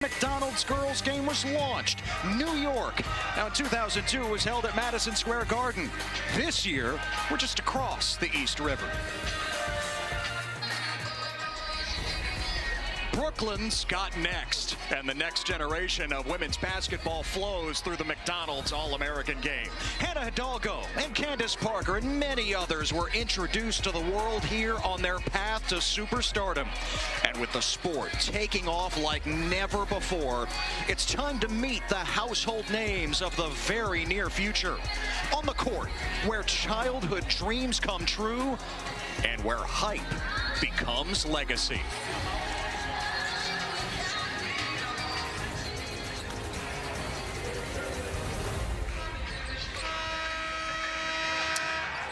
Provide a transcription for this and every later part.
McDonald's girls game was launched. New York. Now in 2002 it was held at Madison Square Garden. This year, we're just across the East River. Brooklyn's got next, and the next generation of women's basketball flows through the McDonald's All-American game. Hannah Hidalgo and Candace Parker and many others were introduced to the world here on their path to superstardom. And with the sport taking off like never before, it's time to meet the household names of the very near future. On the court, where childhood dreams come true, and where hype becomes legacy.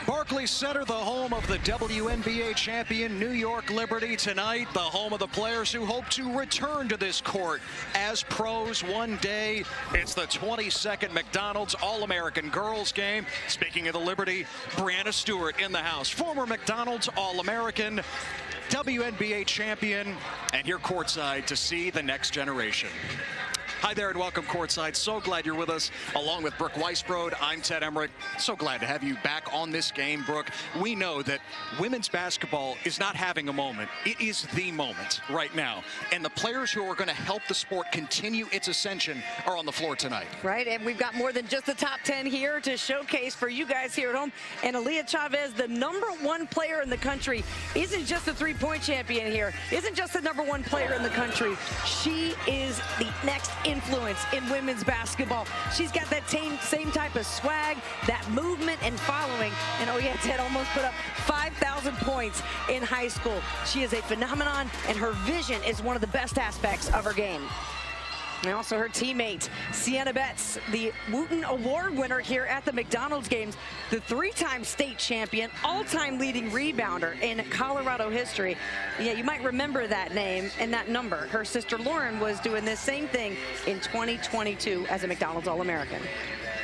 Barclays Center, the home of the WNBA champion New York Liberty tonight, the home of the players who hope to return to this court as pros one day. It's the 22nd McDonald's All-American Girls game. Speaking of the Liberty, Brianna Stewart in the house, former McDonald's All-American, WNBA champion, and here courtside to see the next generation. Hi there and welcome courtside. So glad you're with us. Along with Brooke Weisbrod, I'm Ted Emmerich. So glad to have you back on this game, Brooke. We know that women's basketball is not having a moment. It is the moment right now. And the players who are going to help the sport continue its ascension are on the floor tonight. Right, and we've got more than just the top 10 here to showcase for you guys here at home. And Aaliyah Chavez, the #1 player in the country, isn't just the three-point champion here, isn't just the #1 player in the country. She is the next influence in women's basketball. She's got that same type of swag, that movement and following. And oh yeah, Ted almost put up 5,000 points in high school. She is a phenomenon, and her vision is one of the best aspects of her game. And also her teammate, Sienna Betts, the Wooten Award winner here at the McDonald's games, the 3-time state champion, all-time leading rebounder in Colorado history. Yeah, you might remember that name and that number. Her sister Lauren was doing this same thing in 2022 as a McDonald's All-American.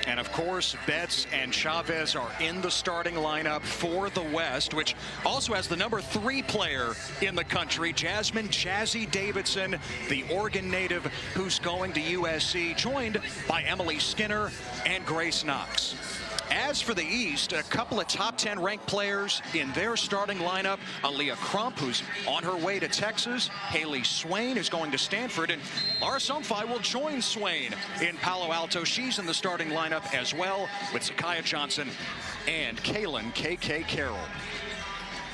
And of course, Betts and Chavez are in the starting lineup for the West, which also has the #3 player in the country, Jasmine Jazzy Davidson, the Oregon native who's going to USC, joined by Emily Skinner and Grace Knox. As for the East, a couple of top 10 ranked players in their starting lineup. Aaliyah Crump, who's on her way to Texas. Haley Swain is going to Stanford. And Laura Somfy will join Swain in Palo Alto. She's in the starting lineup as well, with Zakiya Johnson and Kaylin KK Carroll.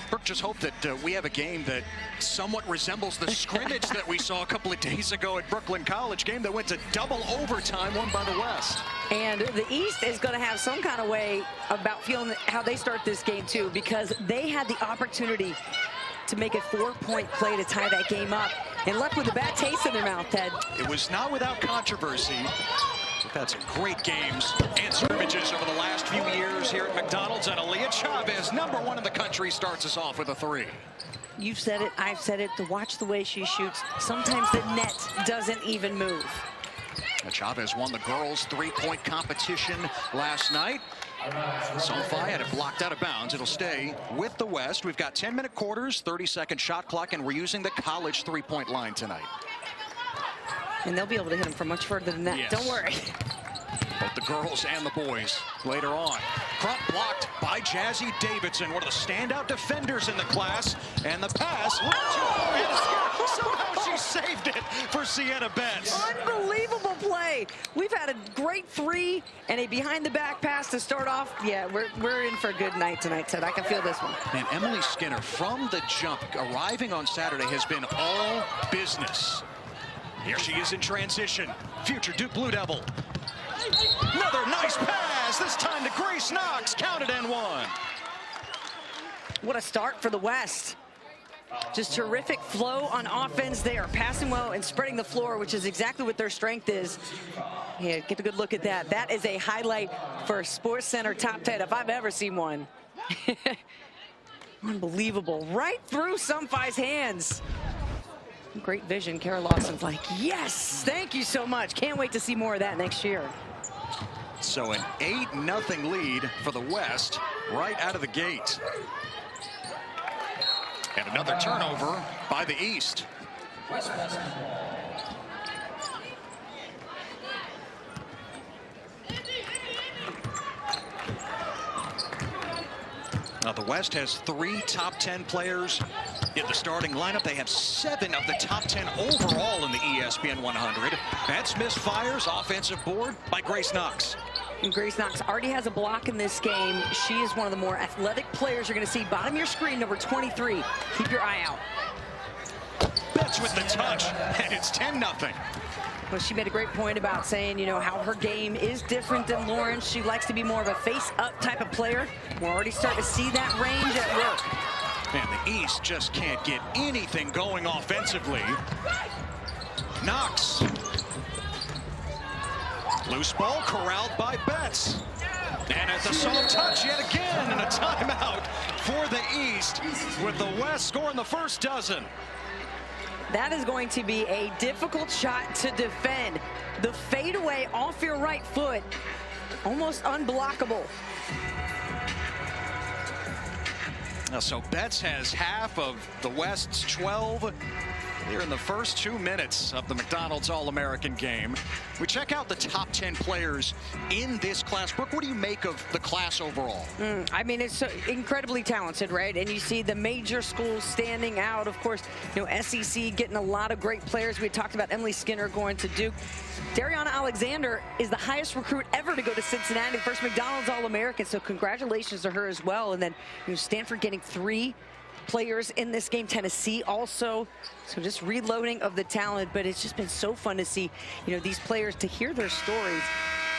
Brooke, just hope that we have a game that somewhat resembles the scrimmage that we saw a couple of days ago at Brooklyn College, game that went to double overtime, won by the West. And the East is going to have some kind of way about feeling how they start this game too, because they had the opportunity to make a 4-point play to tie that game up, and left with a bad taste in their mouth, Ted. It was not without controversy. We've had some great games and scrimmages over the last few years here at McDonald's, and Aaliyah Chavez, #1 in the country, starts us off with a 3. You've said it, I've said it, to watch the way she shoots. Sometimes the net doesn't even move. And Chavez won the girls' 3-point competition last night. Somfy had it blocked out of bounds. It'll stay with the West. We've got 10-minute quarters, 30-second shot clock, and we're using the college 3-point line tonight. And they'll be able to hit him from much further than that. Yes. Don't worry. Both the girls and the boys later on. Crump blocked by Jazzy Davidson, one of the standout defenders in the class. And the pass. Oh! Somehow she saved it for Sienna Betts. Unbelievable play. We've had a great 3 and a behind-the-back pass to start off. Yeah, we're in for a good night tonight, Ted. I can feel this one. And Emily Skinner, from the jump, arriving on Saturday, has been all business. Here she is in transition. Future Duke Blue Devil. Another nice pass, this time to Grace Knox. Counted and 1. What a start for the West. Just terrific flow on offense. They are passing well and spreading the floor, which is exactly what their strength is. Yeah, get a good look at that. That is a highlight for Sports Center Top 10 if I've ever seen one. Unbelievable. Right through Somfy's hands. Great vision. Kara Lawson's like, yes, thank you so much. Can't wait to see more of that next year. So an 8-0 lead for the West right out of the gate. And another turnover by the East. The West has 3 top 10 players in the starting lineup. They have 7 of the top 10 overall in the ESPN 100. That's misfires, offensive board by Grace Knox. And Grace Knox already has a block in this game. She is one of the more athletic players you're going to see. Bottom of your screen, number 23. Keep your eye out. Betts with the touch, and it's 10-0. Well, she made a great point about saying, you know, how her game is different than Lauren. She likes to be more of a face-up type of player. We're already starting to see that range at work. And the East just can't get anything going offensively. Knox. Loose ball corralled by Betts. And at the soft touch yet again, and a timeout for the East, with the West scoring the first dozen. That is going to be a difficult shot to defend. The fadeaway off your right foot, almost unblockable. So Betts has half of the West's 12 here in the first 2 minutes of the McDonald's All-American game. We check out the top 10 players in this class. Brooke, what do you make of the class overall? I mean, it's so incredibly talented, right? And you see the major schools standing out. Of course, you know, SEC getting a lot of great players. We talked about Emily Skinner going to Duke. Dariana Alexander is the highest recruit ever to go to Cincinnati, the first McDonald's All-American. So congratulations to her as well. And then, you know, Stanford getting 3 players in this game. Tennessee also. So just reloading of the talent, but it's just been so fun to see, you know, these players, to hear their stories.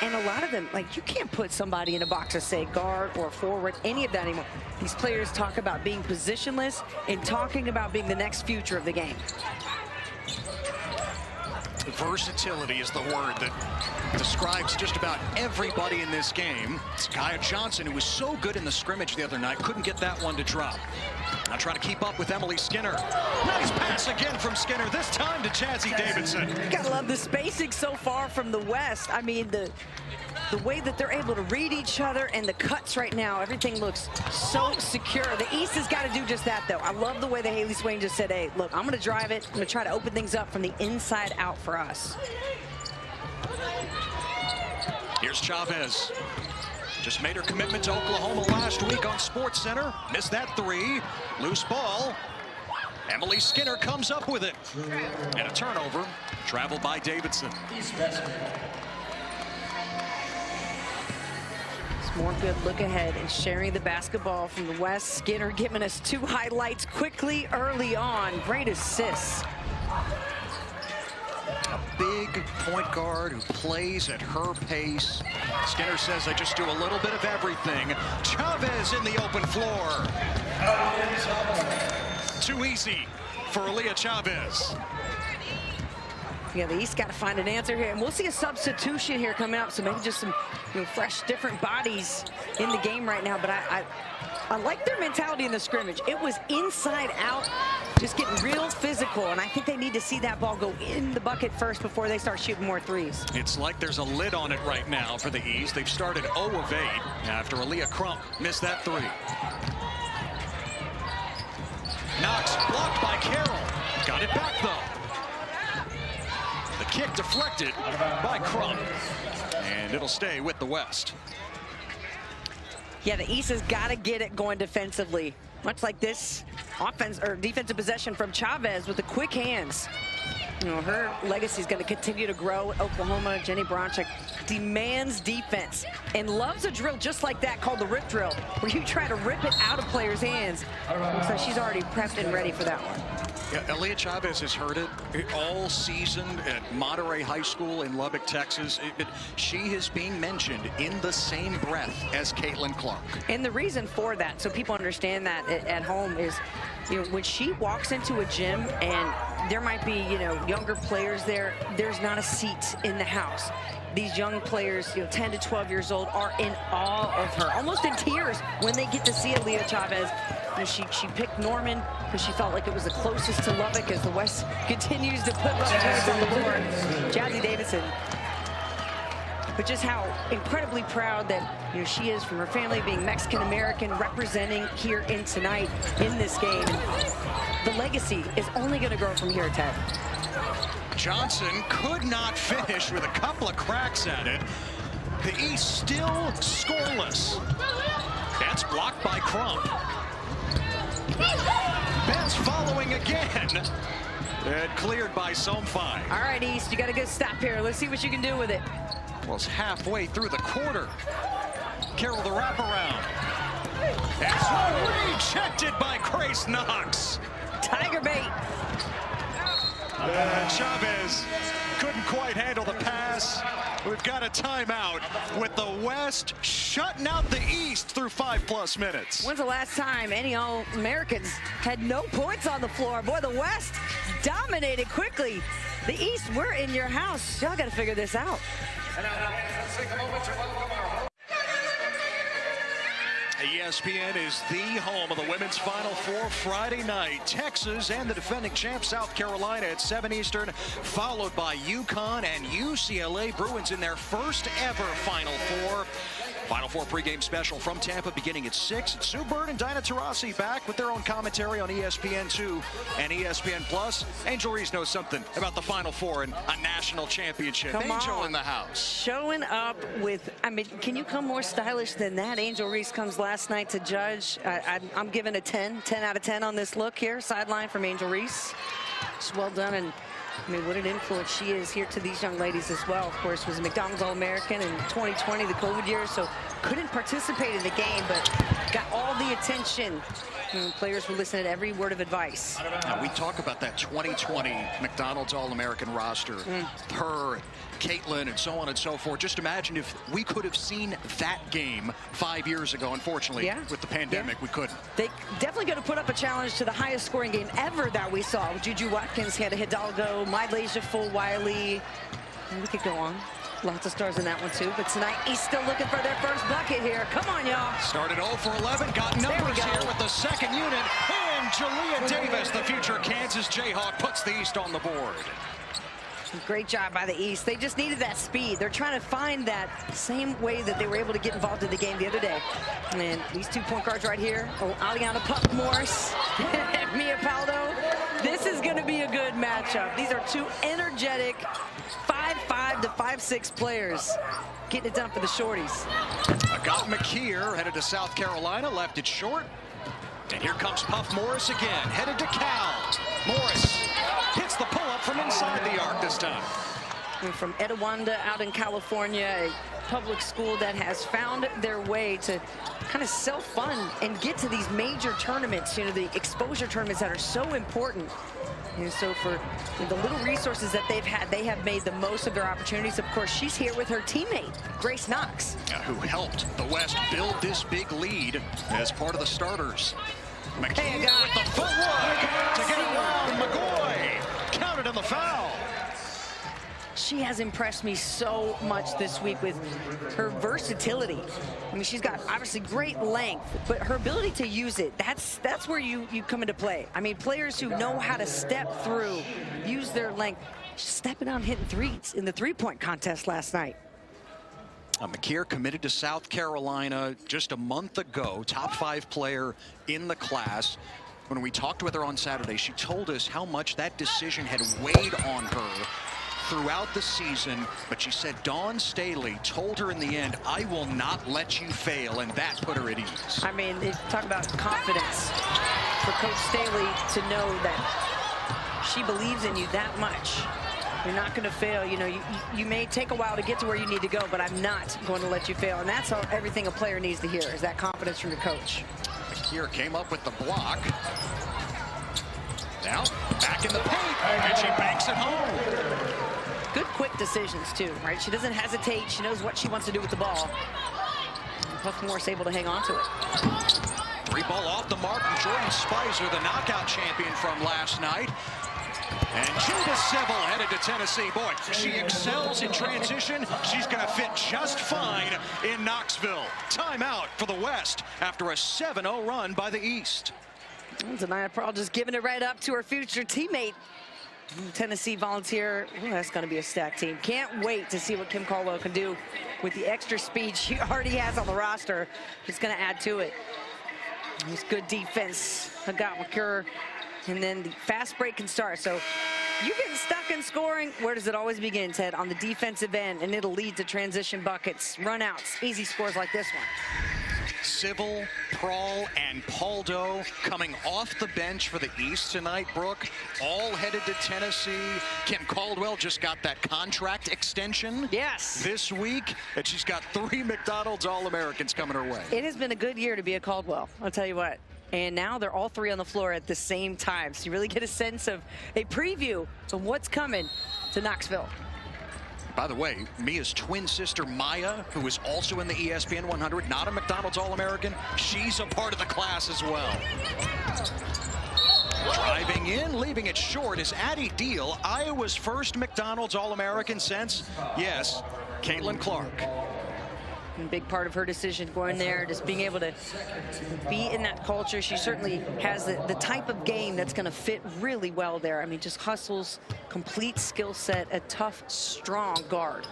And a lot of them, like, you can't put somebody in a box to say guard or forward, any of that anymore. These players talk about being positionless and talking about being the next future of the game. Versatility is the word that describes just about everybody in this game. It's Kaya Johnson, who was so good in the scrimmage the other night, couldn't get that one to drop. Now trying to keep up with Emily Skinner. Nice pass again from Skinner, this time to Jazzy Davidson. You gotta love the spacing so far from the West. I mean, the way that they're able to read each other and the cuts right now, everything looks so secure. The East has got to do just that, though. I love the way that Haley Swain just said, hey, look, I'm going to drive it. I'm going to try to open things up from the inside out for us. Here's Chavez. Just made her commitment to Oklahoma last week on SportsCenter. Missed that 3. Loose ball. Emily Skinner comes up with it. And a turnover. Traveled by Davidson. More good look ahead and sharing the basketball from the West. Skinner giving us 2 highlights quickly early on. Great assists. A big point guard who plays at her pace. Skinner says, I just do a little bit of everything. Chavez in the open floor. Too easy for Aaliyah Chavez. Yeah, the East got to find an answer here, and we'll see a substitution here coming up. So maybe just some, you know, fresh, different bodies in the game right now. But I like their mentality in the scrimmage. It was inside out, just getting real physical, and I think they need to see that ball go in the bucket first before they start shooting more threes. It's like there's a lid on it right now for the East. They've started 0 of 8 after Aaliyah Crump missed that 3. Knox blocked by Carroll. Got it back though. The kick deflected by Crump, and it'll stay with the West. Yeah, the East has got to get it going defensively. Much like this offense or defensive possession from Chavez with the quick hands. You know, her legacy is going to continue to grow at Oklahoma. Jenny Bronchek demands defense and loves a drill just like that called the rip drill, where you try to rip it out of players' hands. Looks like she's already prepped and ready for that one. Yeah, Aaliyah Chavez has heard it all season at Monterey High School in Lubbock, Texas. She is being mentioned in the same breath as Caitlin Clark. And the reason for that, so people understand that at home, is, you know, when she walks into a gym and there might be, you know, younger players there, there's not a seat in the house. These young players, you know, 10 to 12 years old, are in awe of her, almost in tears when they get to see Aaliyah Chavez. You know, she picked Norman because she felt like it was the closest to Lubbock as the West continues to put Lubbock on the board. Jazzy Davidson. But just how incredibly proud that, you know, she is from her family, being Mexican-American, representing here in tonight in this game. And the legacy is only going to grow from here, Ted. Johnson could not finish with a couple of cracks at it. The East still scoreless. That's blocked by Crump. Betts following again. And cleared by Somfai. All right, East, you got a good stop here. Let's see what you can do with it. Well, it's halfway through the quarter. Carroll the wraparound. That's rejected by Grace Knox. Tiger bait. Chavez couldn't quite handle the pass. We've got a timeout with the West shutting out the East through 5+ minutes. When's the last time any All-Americans had no points on the floor? Boy, the West dominated quickly. The East, we're in your house. Y'all got to figure this out. ESPN is the home of the women's Final Four Friday night. Texas and the defending champ South Carolina at 7 Eastern, followed by UConn and UCLA. Bruins in their first ever Final Four. Final Four pregame special from Tampa beginning at 6. Sue Bird and Dinah Taurasi back with their own commentary on ESPN2 and ESPN Plus. Angel Reese knows something about the Final Four and a national championship. Come Angel on. in the house. Showing up with, I mean, can you come more stylish than that? Angel Reese comes last night to judge. I'm giving a 10 out of 10 on this look here. Sideline from Angel Reese. It's well done, and I mean, what an influence she is here to these young ladies as well. Of course, was a McDonald's All-American in 2020, the COVID year, so couldn't participate in the game, but got all the attention. And players were listening to every word of advice. Now, we talk about that 2020 McDonald's All-American roster. Her, Caitlin, and so on and so forth. Just imagine if we could have seen that game 5 years ago. Unfortunately, with the pandemic, we couldn't. They definitely going to put up a challenge to the highest scoring game ever that we saw. Juju Watkins had a Hidalgo, Mylasia Full-Wiley. We could go on. Lots of stars in that one, too. But tonight, he's still looking for their first bucket here. Come on, y'all. Started 0 for 11. Got numbers here with the second unit. And Jalea Davis, the future Kansas Jayhawk, puts the East on the board. Great job by the East. They just needed that speed. They're trying to find that same way that they were able to get involved in the game the other day. And these 2 point guards right here, Aliana Puck Morris and Mia Paldo. This is going to be a good matchup. These are 2 energetic 5'5" to 5'6" players getting it done for the shorties. Agat McKeer headed to South Carolina, left it short. And here comes Puff Morris again, headed to Cal. Morris hits the pull-up from inside the arc this time. And from Etiwanda out in California, a public school that has found their way to kind of self-fund and get to these major tournaments, you know, the exposure tournaments that are so important. And so for the little resources that they've had, they have made the most of their opportunities. Of course, she's here with her teammate, Grace Knox. Who helped the West build this big lead as part of the starters. McKeer with the footwork to get around McGoy. Counted in the foul. She has impressed me so much this week with her versatility. I mean, she's got obviously great length, but her ability to use it, that's where you come into play. I mean, players who know how to step through, use their length, stepping out and hitting threes in the three-point contest last night. McKeer committed to South Carolina just a month ago, top 5 player in the class. When we talked with her on Saturday, she told us how much that decision had weighed on her throughout the season, but she said Dawn Staley told her in the end, I will not let you fail, and that put her at ease. I mean, they talk about confidence for Coach Staley to know that she believes in you that much. You're not going to fail. You know, you may take a while to get to where you need to go, but I'm not going to let you fail. And that's everything a player needs to hear, is that confidence from your coach. McKeer came up with the block. Now, back in the paint, and she banks it home. Good quick decisions, too, right? She doesn't hesitate. She knows what she wants to do with the ball. And Puff Morris able to hang on to it. 3 ball off the mark from Jordan Spicer, the knockout champion from last night. And Judah Seville headed to Tennessee. Boy, she excels in transition. She's going to fit just fine in Knoxville. Timeout for the West after a 7-0 run by the East. Zanaya Pearl just giving it right up to her future teammate. Tennessee Volunteer. Ooh, that's going to be a stacked team. Can't wait to see what Kim Caldwell can do with the extra speed she already has on the roster. It's going to add to it. It's good defense. Agat McKeer. And then the fast break can start. So you getting stuck in scoring, where does it always begin, Ted? On the defensive end, and it'll lead to transition buckets, run outs, easy scores like this one. Civil, Prawl, and Paldo coming off the bench for the East tonight, Brooke. All headed to Tennessee. Kim Caldwell just got that contract extension this week, and she's got 3 McDonald's All-Americans coming her way. It has been a good year to be a Caldwell, I'll tell you what. And now they're all 3 on the floor at the same time. So you really get a sense of a preview of what's coming to Knoxville. By the way, Mia's twin sister, Maya, who is also in the ESPN 100, not a McDonald's All-American, she's a part of the class as well. Driving in, leaving it short is Addie Deal, Iowa's first McDonald's All-American since, yes, Caitlin Clark. A big part of her decision going there, just being able to be in that culture. She certainly has the type of game that's going to fit really well there. I mean, just hustles, complete skill set, a tough, strong guard.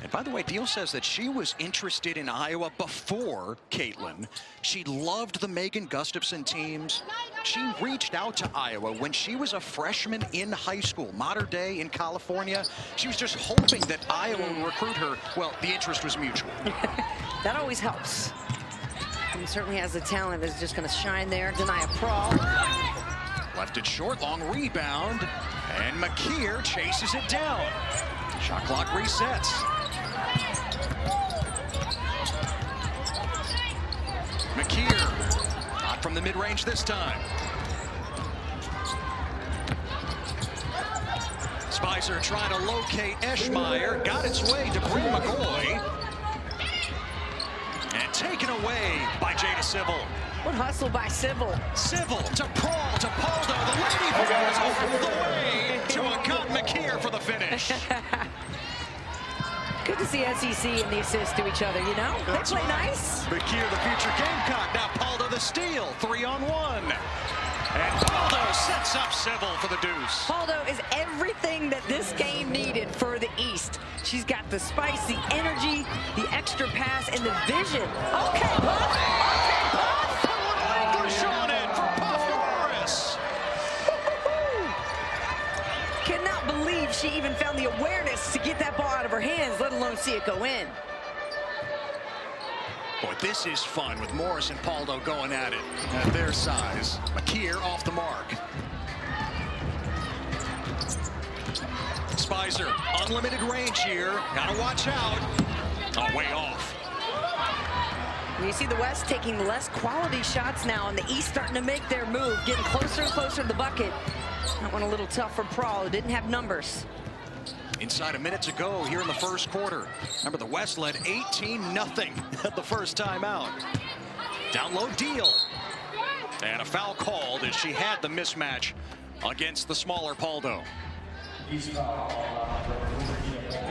And by the way, Deal says that she was interested in Iowa before Caitlin. She loved the Megan Gustafson teams. She reached out to Iowa when she was a freshman in high school, modern day in California. She was just hoping that Iowa would recruit her. Well, the interest was mutual. That always helps. And certainly has the talent that's just going to shine there. Denia Prawl. Left it short, long rebound, and McKeer chases it down. Shot clock resets. McKeer, not from the mid-range this time. Spicer trying to locate Eschmeyer, got its way to Bryn McGoy, and taken away by Jada Civil. What hustle by Civil. Civil to Prawl to Paldo. The Lady Vols all the way to a Gun McKeer for the finish. Good to see SEC and the assist to each other, you know? They play nice. McKeer, the future Gamecock. Now Paldo the steal. 3-on-1. And Paldo sets up Civil for the deuce. Paldo is everything that this game needed for the East. She's got the spice, the energy, the extra pass, and the vision. Okay, Puff. Okay, Puff. Shot in for Puff Morris. Cannot believe she even found the awareness to get that ball out of her hands, let alone see it go in. Boy, this is fun with Morris and Paldo going at it at their size. McKeer off the mark. Spicer, unlimited range here. Gotta watch out. Oh, way off. You see the West taking less quality shots now, and the East starting to make their move, getting closer and closer to the bucket. That one a little tough for Prawl, who didn't have numbers. Inside a minute to go here in the first quarter. Remember, the West led 18-0 at the first time out. Down low, Deal. And a foul called as she had the mismatch against the smaller Paldo. You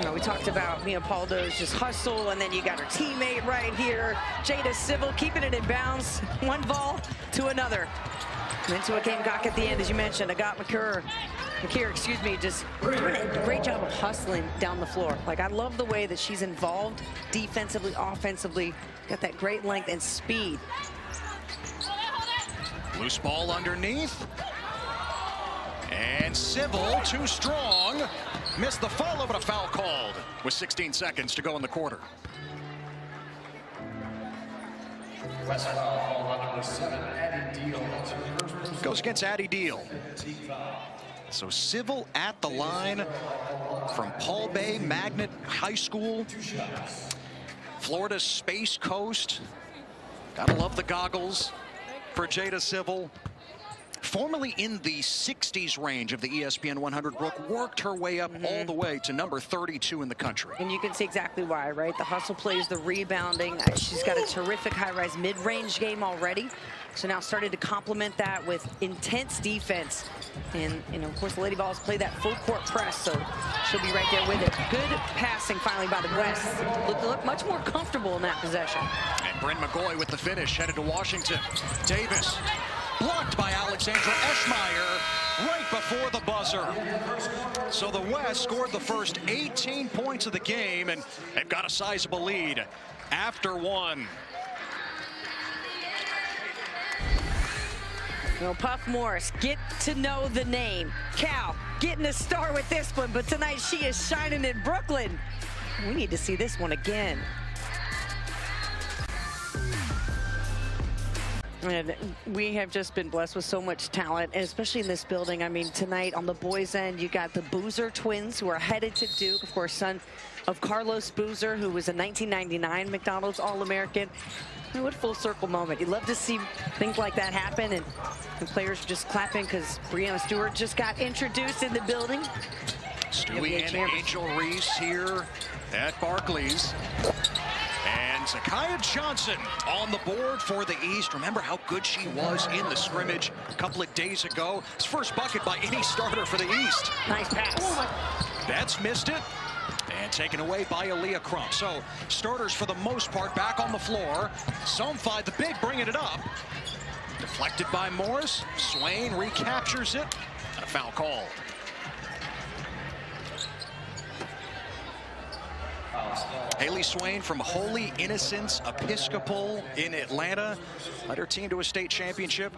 know, we talked about Mia Paldo's just hustle, and then you got her teammate right here, Jada Civil, keeping it in bounds, one ball to another. And into a Gamecock at the end, as you mentioned. Agat McKeer, just doing a great job of hustling down the floor. Like, I love the way that she's involved defensively, offensively, got that great length and speed. Loose ball underneath. And Civil, too strong. Missed the follow, but a foul called with 16 seconds to go in the quarter. Goes against Addie Deal. So Civil at the line from Paul Bay Magnet High School. Florida's Space Coast. Gotta love the goggles for Jada Civil. Formerly in the 60s range of the ESPN 100, Brooke worked her way up all the way to number 32 in the country. And you can see exactly why, right? The hustle plays, the rebounding. She's got a terrific high-rise mid-range game already. So now started to complement that with intense defense. And, you know, of course, the Lady Vols play that full-court press, so she'll be right there with it. Good passing finally by the West. Look much more comfortable in that possession. And Bryn McGoy with the finish, headed to Washington. Davis. Blocked by Alexandra Eschmeyer right before the buzzer. So the West scored the first 18 points of the game, and they've got a sizable lead after one. You know, Puff Morris, get to know the name. Cal getting a star with this one, but tonight she is shining in Brooklyn. We need to see this one again. And we have just been blessed with so much talent, and especially in this building. I mean, tonight on the boys' end, you got the Boozer twins who are headed to Duke. Of course, son of Carlos Boozer, who was a 1999 McDonald's All-American. What a full circle moment. You'd love to see things like that happen, and the players just clapping because Breanna Stewart just got introduced in the building. Stewie and Angel Reese here at Barclays. And Zakiya Johnson on the board for the East. Remember how good she was in the scrimmage a couple of days ago. It's first bucket by any starter for the East. Nice pass. Betts missed it. And taken away by Aaliyah Crump. So starters for the most part back on the floor. Somfy, the big, bringing it up. Deflected by Morris. Swain recaptures it. And a foul called. Haley Swain from Holy Innocents Episcopal in Atlanta led her team to a state championship.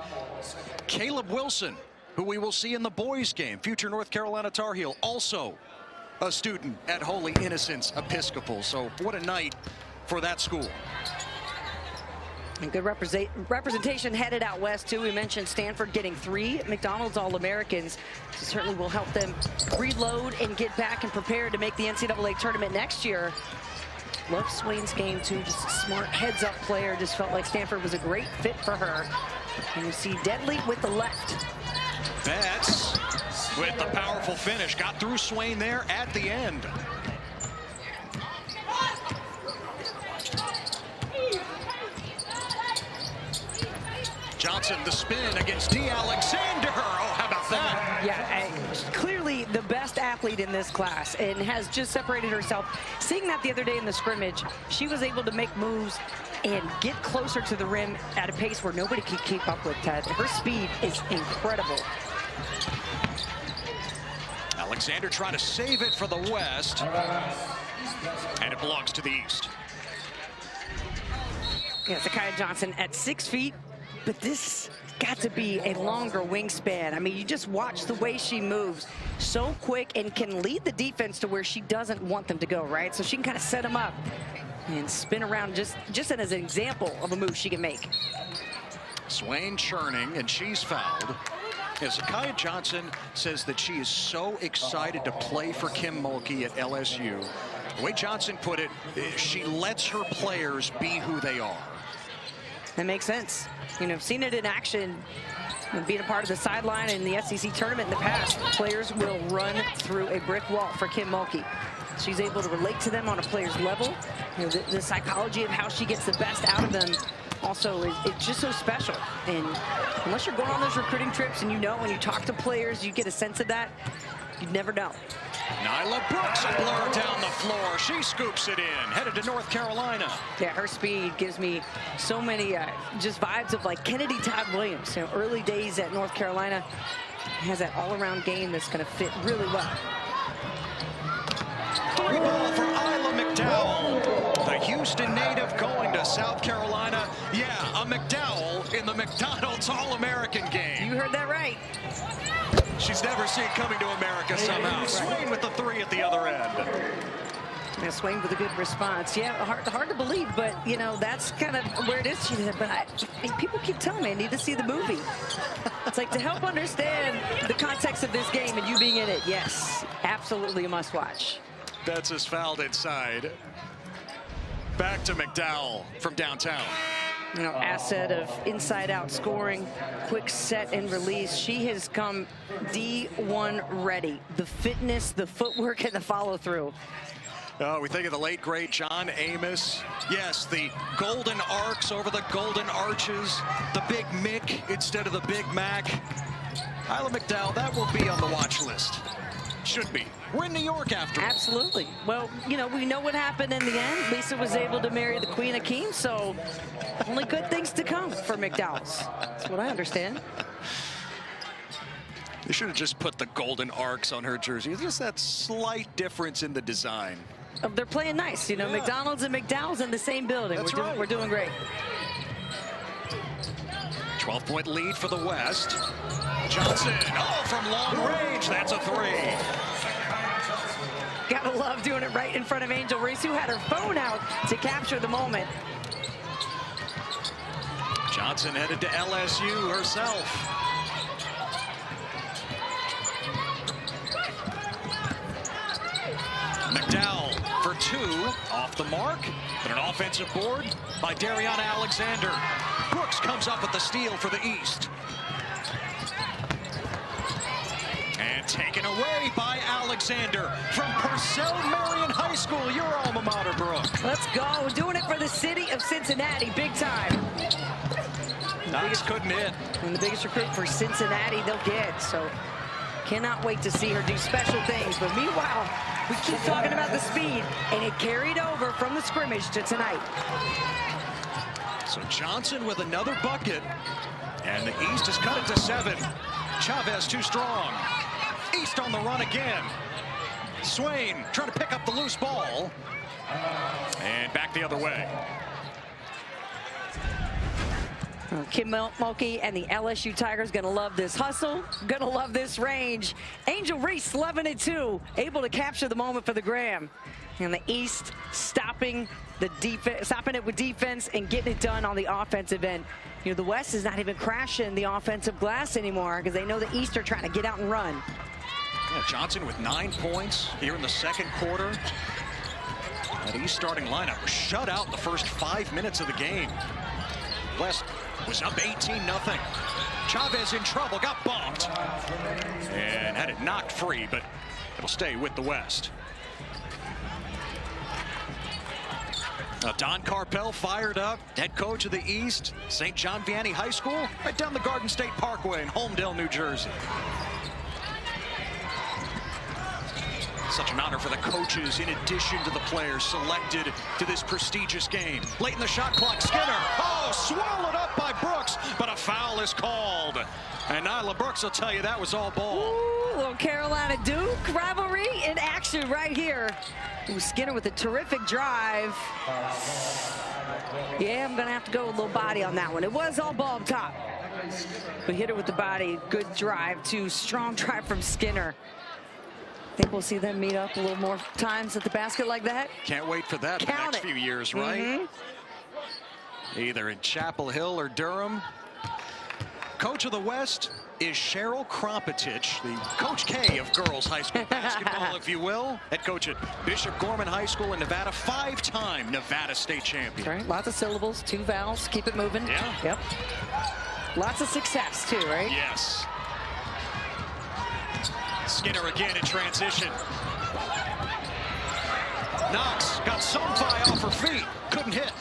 Caleb Wilson, who we will see in the boys game, future North Carolina Tar Heel, also a student at Holy Innocents Episcopal. So what a night for that school. And good representation headed out west, too. We mentioned Stanford getting 3 McDonald's All-Americans. So certainly will help them reload and get back and prepare to make the NCAA tournament next year. Love Swain's game, too. Just a smart heads-up player. Just felt like Stanford was a great fit for her. And you see Deadly with the left. Betts with the powerful finish. Got through Swain there at the end. Johnson, the spin against D. Alexander. Oh, how about that? Yeah, clearly the best athlete in this class and has just separated herself. Seeing that the other day in the scrimmage, she was able to make moves and get closer to the rim at a pace where nobody could keep up with, Ted. Her speed is incredible. Alexander trying to save it for the West. And it belongs to the East. Yeah, Zakiya Johnson at 6 feet. But this got to be a longer wingspan. I mean, you just watch the way she moves. So quick and can lead the defense to where she doesn't want them to go, right? So she can kind of set them up and spin around just as an example of a move she can make. Swain churning, and she's fouled. As Zakiya Johnson says that she is so excited to play for Kim Mulkey at LSU. The way Johnson put it, she lets her players be who they are. That makes sense. You know, I've seen it in action, being a part of the sideline in the SEC tournament in the past. Players will run through a brick wall for Kim Mulkey. She's able to relate to them on a player's level. You know, the psychology of how she gets the best out of them also it's just so special. And unless you're going on those recruiting trips and you know when you talk to players, you get a sense of that, you'd never know. Nyla Brooks, a blur down the floor. She scoops it in, headed to North Carolina. Yeah, her speed gives me so many just vibes of like Kennedy Todd Williams. You know, early days at North Carolina, has that all-around game that's going to fit really well. 3 ball for Isla McDowell. The Houston native going to South Carolina. Yeah, a McDowell in the McDonald's All-American game. You heard that right. She's never seen coming to America somehow. Swain with the 3 at the other end. Yeah, Swain with a good response. Yeah, hard to believe, but, you know, that's kind of where it is. But people keep telling me I need to see the movie. It's like to help understand the context of this game and you being in it. Yes, absolutely a must-watch. Betts is fouled inside. Back to McDowell from downtown. You know, asset of inside-out scoring, quick set and release. She has come D1 ready. The fitness, the footwork, and the follow-through. Oh, we think of the late, great John Amos. Yes, the golden arcs over the golden arches. The Big Mick instead of the Big Mac. Isla McDowell, that will be on the watch list. Should be. We're in New York after all. Absolutely. Well, you know, we know what happened in the end. Lisa was able to marry the Queen Akeem, so only good things to come for McDowell's. That's what I understand. They should have just put the golden arcs on her jersey. It's just that slight difference in the design. They're playing nice. You know, yeah. McDonald's and McDowell's in the same building. That's right. We're doing great. 12-point lead for the West. Johnson, oh, from long range, that's a 3. Gotta love doing it right in front of Angel Reese, who had her phone out to capture the moment. Johnson headed to LSU herself. McDowell for 2, off the mark, but an offensive board by Dariana Alexander. Brooks comes up with the steal for the East. And taken away by Alexander from Purcell Marion High School, your alma mater, Brooke. Let's go, doing it for the city of Cincinnati, big time. Knox couldn't hit. And the biggest recruit for Cincinnati they'll get, so cannot wait to see her do special things. But meanwhile, we keep talking about the speed, and it carried over from the scrimmage to tonight. So Johnson with another bucket, and the East has cut it to 7. Chavez too strong. East on the run again. Swain trying to pick up the loose ball, and back the other way. Kim Mulkey and the LSU Tigers gonna love this hustle, gonna love this range. Angel Reese 11 2, able to capture the moment for the Graham. And the East stopping the defense, stopping it with defense and getting it done on the offensive end. You know, the West is not even crashing the offensive glass anymore because they know the East are trying to get out and run. Yeah, Johnson with 9 points here in the second quarter. That East starting lineup was shut out in the first 5 minutes of the game. West was up 18-0. Chavez in trouble, got bumped, and had it knocked free, but it'll stay with the West. Don Carpel fired up, head coach of the East, St. John Vianney High School, right down the Garden State Parkway in Holmdel, New Jersey. Such an honor for the coaches in addition to the players selected to this prestigious game. Late in the shot clock, Skinner. Oh, swallowed up by Brooks, but a foul is called. And Nyla Brooks will tell you that was all ball. Ooh, little Carolina Duke rivalry in action right here. Ooh, Skinner with a terrific drive. Yeah, I'm gonna have to go with a little body on that one. It was all ball up top. We hit it with the body. Good drive, too. Strong drive from Skinner. Think we'll see them meet up a little more times at the basket like that. Can't wait for that the next few years, right? Either in Chapel Hill or Durham. Coach of the West is Cheryl Krompetich, the Coach K of girls high school basketball, if you will. Head coach at Bishop Gorman High School in Nevada, 5-time Nevada state champion. Right, lots of syllables, 2 vowels, keep it moving. Yeah. Yep. Lots of success too, right? Yes. Skinner again in transition. Knox got Somfy off her feet, couldn't hit.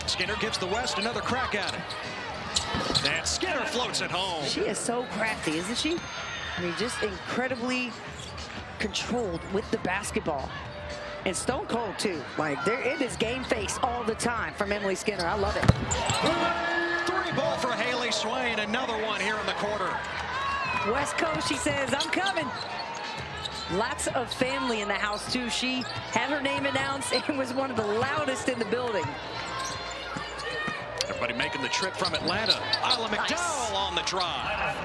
Skinner gives the West another crack at it. And Skinner floats it home. She is so crafty, isn't she? I mean, just incredibly controlled with the basketball. And stone cold, too. Like, it is game face all the time from Emily Skinner. I love it. 3-ball for Haley Swain. Another one here in the quarter. West Coast, she says, I'm coming. Lots of family in the house, too. She had her name announced and was one of the loudest in the building. Everybody making the trip from Atlanta. Isla McDowell on the drive.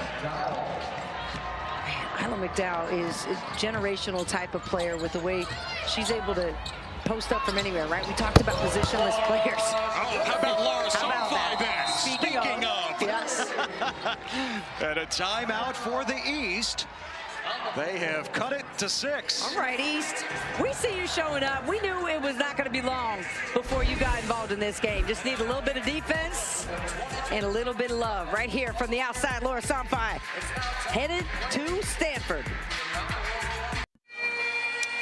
Isla McDowell is a generational type of player with the way she's able to post up from anywhere, right? We talked about positionless players. Oh, how about Laura Somfy then? Speaking of. Yes. And a timeout for the East. They have cut it to 6. All right, East, we see you showing up. We knew it was not going to be long before you got involved in this game. Just need a little bit of defense and a little bit of love. Right here from the outside, Laura Somfy headed to Stanford.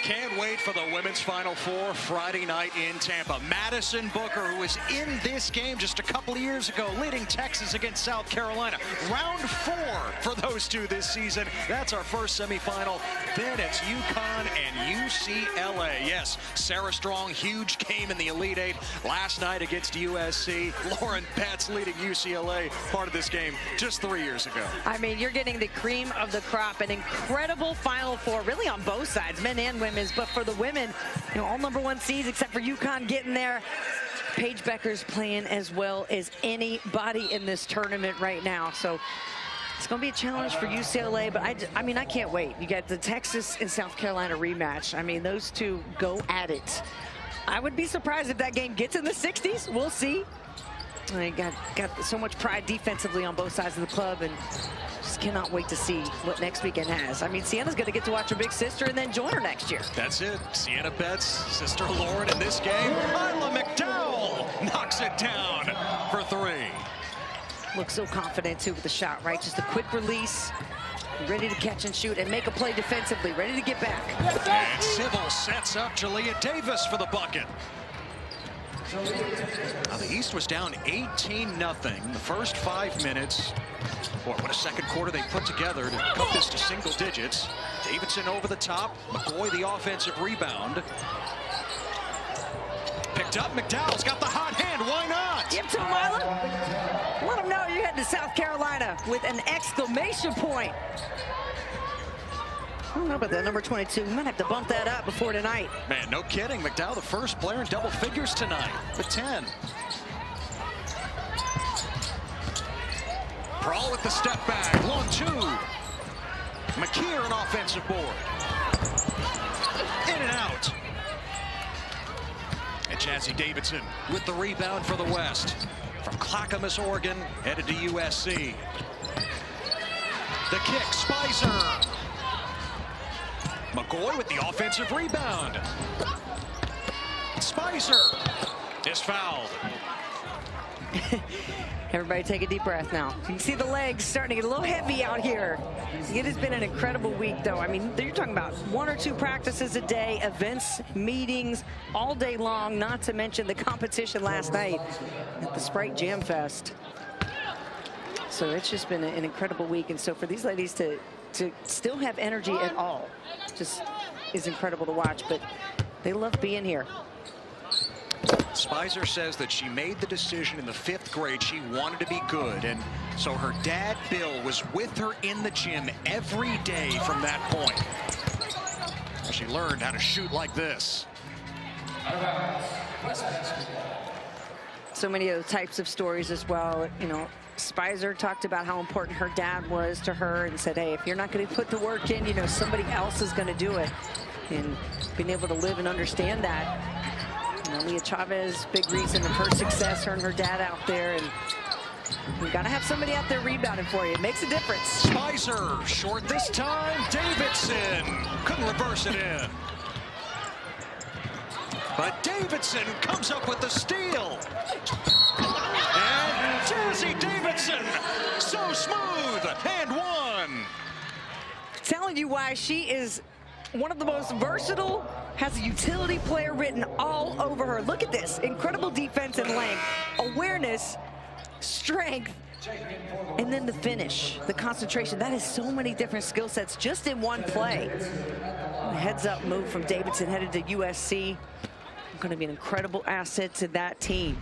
Can't wait for the women's Final Four Friday night in Tampa. Madison Booker, who was in this game just a couple of years ago, leading Texas against South Carolina. Round 4 for those two this season. That's our first semifinal. Then it's UConn and UCLA. Yes, Sarah Strong, huge game in the Elite Eight last night against USC. Lauren Betts leading UCLA, part of this game just 3 years ago. I mean, you're getting the cream of the crop. An incredible Final Four, really on both sides, men and women. But for the women, you know, all #1 seeds except for UConn getting there. Paige Becker's playing as well as anybody in this tournament right now. So it's going to be a challenge for UCLA, but I mean, I can't wait. You got the Texas and South Carolina rematch. I mean, those two go at it. I would be surprised if that game gets in the 60s. We'll see. They got so much pride defensively on both sides of the club, and just cannot wait to see what next weekend has. I mean, Sienna's going to get to watch her big sister and then join her next year. That's it. Sienna Betts, sister Lauren in this game. Isla McDowell knocks it down for 3. Looks so confident, too, with the shot, right? Just a quick release, ready to catch and shoot and make a play defensively, ready to get back. And Sybil sets up Jalea Davis for the bucket. Now the East was down 18-0 the first 5 minutes. Boy, what a second quarter they put together to cut this to single digits. Davidson over the top. McCoy the offensive rebound. Picked up. McDowell's got the hot hand. Why not? Give to Mila. Let them know you head to South Carolina with an exclamation point. I don't know about that number 22. We might have to bump that up before tonight. Man, no kidding. McDowell, the first player in double figures tonight with 10. Prawl with the step back. Long 2. McKeer an offensive board. In and out. And Jazzy Davidson with the rebound for the West. From Clackamas, Oregon, headed to USC. The kick, Spicer. McCoy with the offensive rebound. Spicer is fouled. Everybody take a deep breath now. You can see the legs starting to get a little heavy out here. It has been an incredible week, though. I mean, you're talking about 1 or 2 practices a day, events, meetings, all day long, not to mention the competition last night at the Sprite Jam Fest. So it's just been an incredible week. And so for these ladies to still have energy at all just is incredible to watch, but they love being here. Spicer says that she made the decision in the 5th grade. She wanted to be good, and so her dad, Bill, was with her in the gym every day from that point. She learned how to shoot like this. So many of the types of stories as well. You know, Spicer talked about how important her dad was to her and said, hey, if you're not going to put the work in, you know, somebody else is going to do it. And being able to live and understand that. You know, Leah Chavez, big reason of her success, her and her dad out there. And you got to have somebody out there rebounding for you. It makes a difference. Spicer, short this time. Davidson couldn't reverse it in. But Davidson comes up with the steal. And Jazzy Davidson, so smooth, and 1. Telling you why she is one of the most versatile, has a utility player written all over her. Look at this, incredible defense and length, awareness, strength, and then the finish, the concentration. That is so many different skill sets just in one play. Heads up move from Davidson headed to USC. Going to be an incredible asset to that team.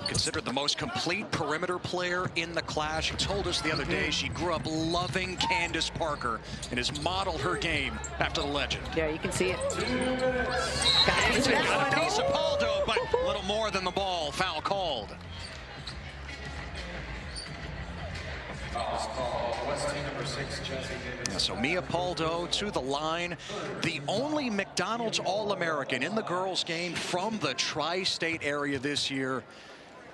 Considered the most complete perimeter player in the class. She told us the other day she grew up loving Candace Parker and has modeled her game after the legend. Yeah, you can see it. Got a piece of Paldo, but a little more than the ball. Foul called. So Mia Paldo to the line, the only McDonald's All-American in the girls' game from the tri-state area this year.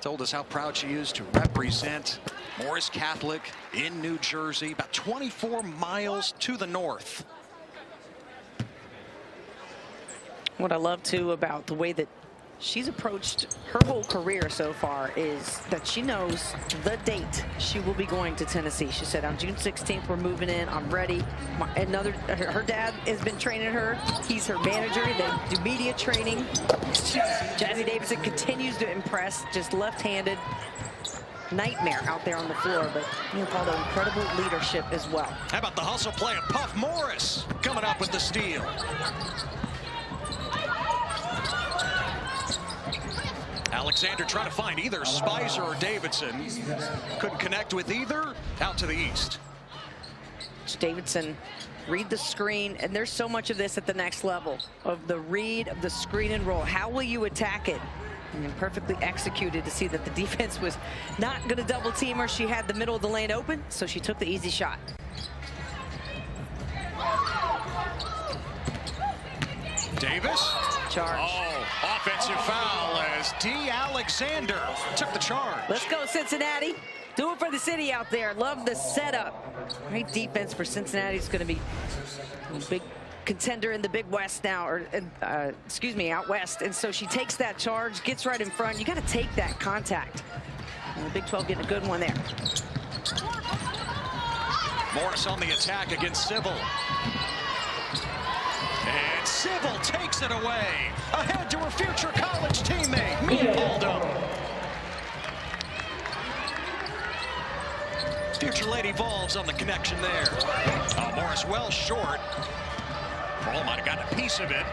Told us how proud she is to represent Morris Catholic in New Jersey, about 24 miles to the north. What I love, too, about the way that she's approached her whole career so far is that she knows the date she will be going to Tennessee. She said, on June 16th, we're moving in. I'm ready. Her dad has been training her. He's her manager. They do media training. Jazzy Davidson continues to impress, just left-handed. Nightmare out there on the floor, but Mia Paldo, incredible leadership as well. How about the hustle play of Puff Morris coming up with the steal? Alexander trying to find either Spicer or Davidson. Couldn't connect with either. Out to the east. Davidson, read the screen, and there's so much of this at the next level of the read of the screen and roll. How will you attack it? And perfectly executed to see that the defense was not going to double team her. She had the middle of the lane open, so she took the easy shot. Davis charge. Oh, offensive foul as D. Alexander took the charge. Let's go, Cincinnati. Do it for the city out there. Love the setup. Great defense for Cincinnati. It's going to be a big contender in the Big West now, or excuse me, out west. And so she takes that charge, gets right in front. You got to take that contact. And the Big 12 getting a good one there. Morris on the attack against Civil. And Civil takes it away. Ahead to her future college teammate, Mia Poldo. Future Lady Vols on the connection there. Oh, Morris well short. Ball might have gotten a piece of it.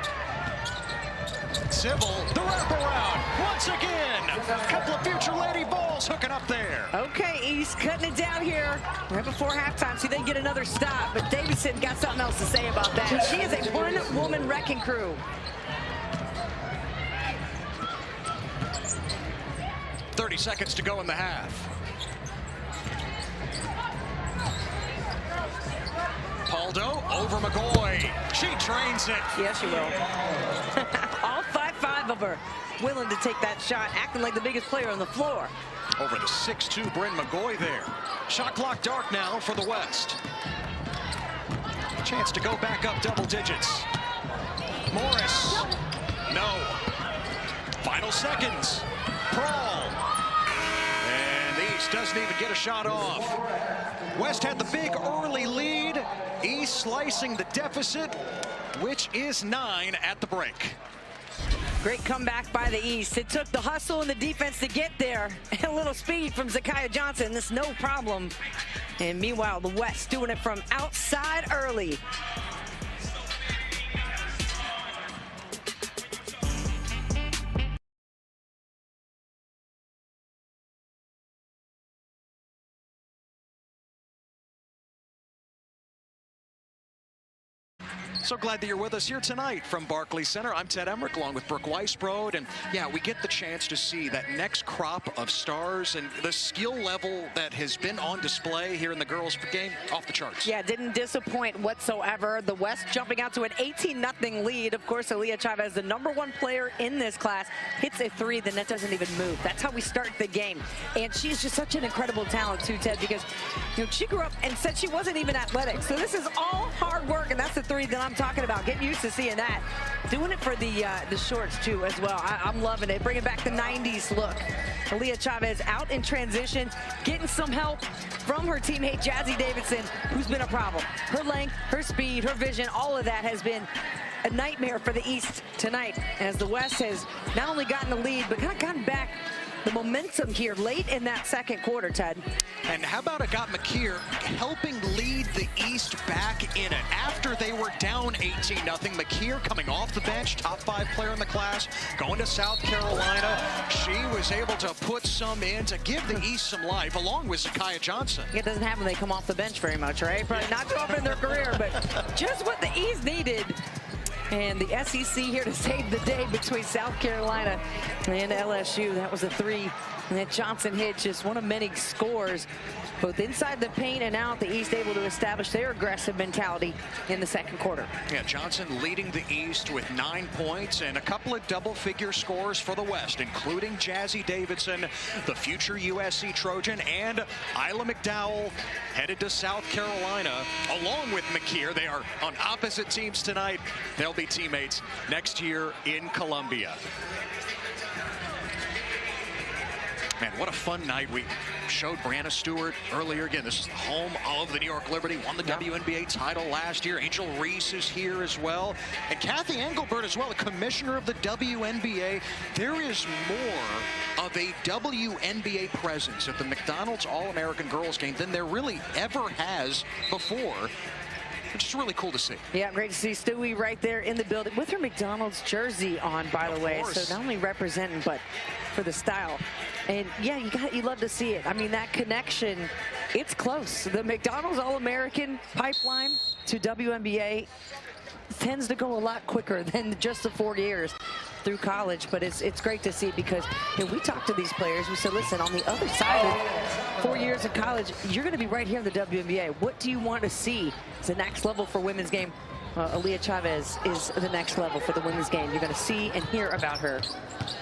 Civil, the wraparound, once again. A couple of future Lady Vols hooking up there. Okay, East cutting it down here right before halftime. See, they get another stop, but Davidson got something else to say about that. She is a one-woman wrecking crew. 30 seconds to go in the half. Poldo over McGoy. She trains it. Yes, she will. All 5'5" of her willing to take that shot, acting like the biggest player on the floor. Over the 6'2" Bryn McGoy there. Shot clock dark now for the West. Chance to go back up double digits. Morris. No. Final seconds. Prawl. And the East doesn't even get a shot off. West had the big early lead. East slicing the deficit, which is 9 at the break. Great comeback by the East. It took the hustle and the defense to get there. And a little speed from Zakiya Johnson. That's no problem. And meanwhile, the West doing it from outside early. So glad that you're with us here tonight from Barclays Center. I'm Ted Emmerich along with Brooke Weisbrod. And yeah, we get the chance to see that next crop of stars and the skill level that has been on display here in the girls' game off the charts. Yeah, didn't disappoint whatsoever. The West jumping out to an 18-0 lead. Of course, Aaliyah Chavez, the #1 player in this class, hits a three. The net doesn't even move. That's how we start the game. And she's just such an incredible talent too, Ted, because she grew up and said she wasn't even athletic. So this is all hard work, and that's the three that I'm talking about. Getting used to seeing that. Doing it for the shorts too as well. I'm loving it. Bringing back the 90s look. Aaliyah Chavez out in transition, getting some help from her teammate Jazzy Davidson, who's been a problem. Her length, her speed, her vision, all of that has been a nightmare for the East tonight, as the West has not only gotten the lead, but kind of gotten back the momentum here late in that second quarter, Ted. And how about Agat McKeer helping lead the East back in it after they were down 18-0. McKeer coming off the bench, top 5 player in the class, going to South Carolina. She was able to put some in to give the East some life, along with Zakiya Johnson. It doesn't happen when they come off the bench very much, right? Probably not too often in their career, but just what the East needed. And the SEC here to save the day between South Carolina and LSU. That was a three. And that Johnson hit, just one of many scores, both inside the paint and out. The East able to establish their aggressive mentality in the second quarter. Yeah, Johnson leading the East with 9 points and a couple of double-figure scores for the West, including Jazzy Davidson, the future USC Trojan, and Isla McDowell headed to South Carolina along with McKeer. They are on opposite teams tonight. They'll be teammates next year in Columbia. Man, what a fun night. We showed Brianna Stewart earlier. Again, this is the home of the New York Liberty. Won the WNBA title last year. Angel Reese is here as well. And Kathy Engelbert as well, the commissioner of the WNBA. There is more of a WNBA presence at the McDonald's All-American Girls game than there really ever has before, which is really cool to see. Yeah, great to see Stewie right there in the building with her McDonald's jersey on, by the way. So not only representing, but for the style. And yeah, you love to see it. I mean, that connection, it's close. The McDonald's All-American pipeline to WNBA tends to go a lot quicker than just the 4 years through college, but it's great to see, because we talked to these players. We said, listen, on the other side of 4 years of college, you're going to be right here in the WNBA. What do you want to see as the next level for women's game Aaliyah Chavez is the next level for the women's game. You're going to see and hear about her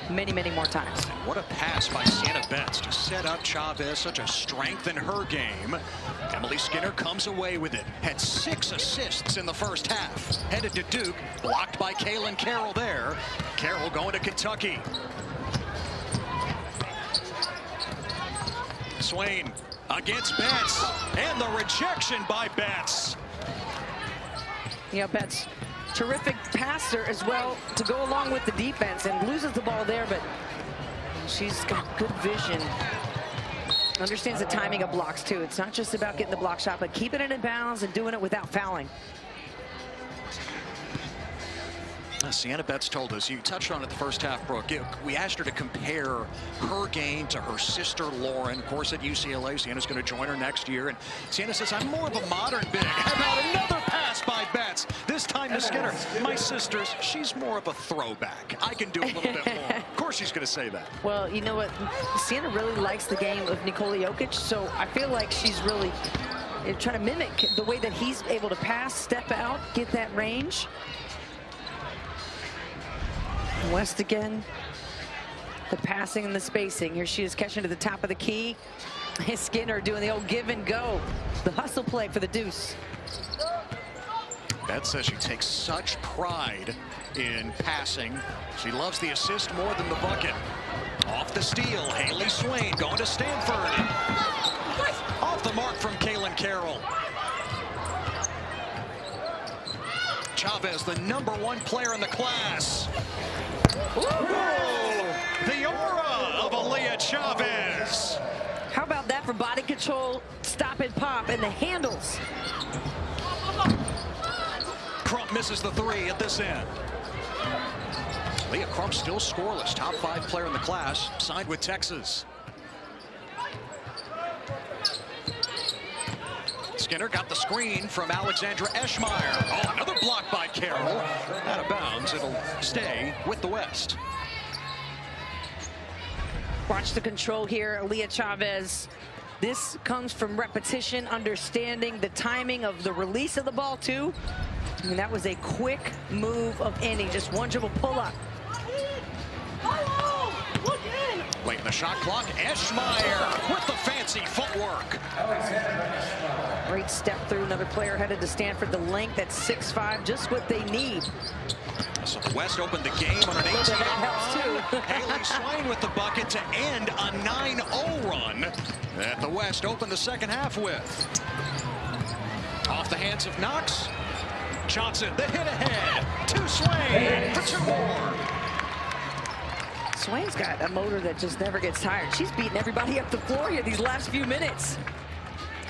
many, many more times. What a pass by Sienna Betts to set up Chavez. Such a strength in her game. Emily Skinner comes away with it. Had 6 assists in the first half. Headed to Duke. Blocked by Kaylin Carroll there. Carroll going to Kentucky. Swain against Betts. And the rejection by Betts. Yeah, Betts, terrific passer as well to go along with the defense, and loses the ball there, but she's got good vision. Understands the timing of blocks too. It's not just about getting the block shot, but keeping it in bounds and doing it without fouling. Sienna Betts told us, you touched on it the first half, Brooke. We asked her to compare her game to her sister Lauren. Of course, at UCLA, Sienna's going to join her next year. And Sienna says, I'm more of a modern big. How about another pass by Betts? This time to Skinner. My sister's, she's more of a throwback. I can do a little bit more. Of course she's going to say that. Well, you know what? Sienna really likes the game of Nikola Jokic, so I feel like she's really trying to mimic the way that he's able to pass, step out, get that range. West again, the passing and the spacing. Here she is catching to the top of the key. Skinner doing the old give and go. The hustle play for the deuce. Betts says she takes such pride in passing. She loves the assist more than the bucket. Off the steal, Haley Swain going to Stanford. Off the mark from Kaylin Carroll. Chavez, the #1 player in the class. Whoa! The aura of Aaliyah Chavez. How about that for body control, stop and pop, and the handles? Crump misses the 3 at this end. Leah Crump still scoreless, top 5 player in the class, signed with Texas. Skinner got the screen from Alexandra Eschmeyer. Oh, another block by Carroll. Out of bounds, it'll stay with the West. Watch the control here, Aaliyah Chavez. This comes from repetition, understanding the timing of the release of the ball too. I mean, that was a quick move of any, just one dribble pull up. Late in the shot clock, Eschmeyer with the fancy footwork. Great step through, another player headed to Stanford. The length at 6'5", just what they need. So the West opened the game on an 18-0 run. Haley Swain with the bucket to end a 9-0 run that the West opened the second half with. Off the hands of Knox. Johnson, the hit ahead to Swain for 2 more. Swain's got a motor that just never gets tired. She's beating everybody up the floor here these last few minutes.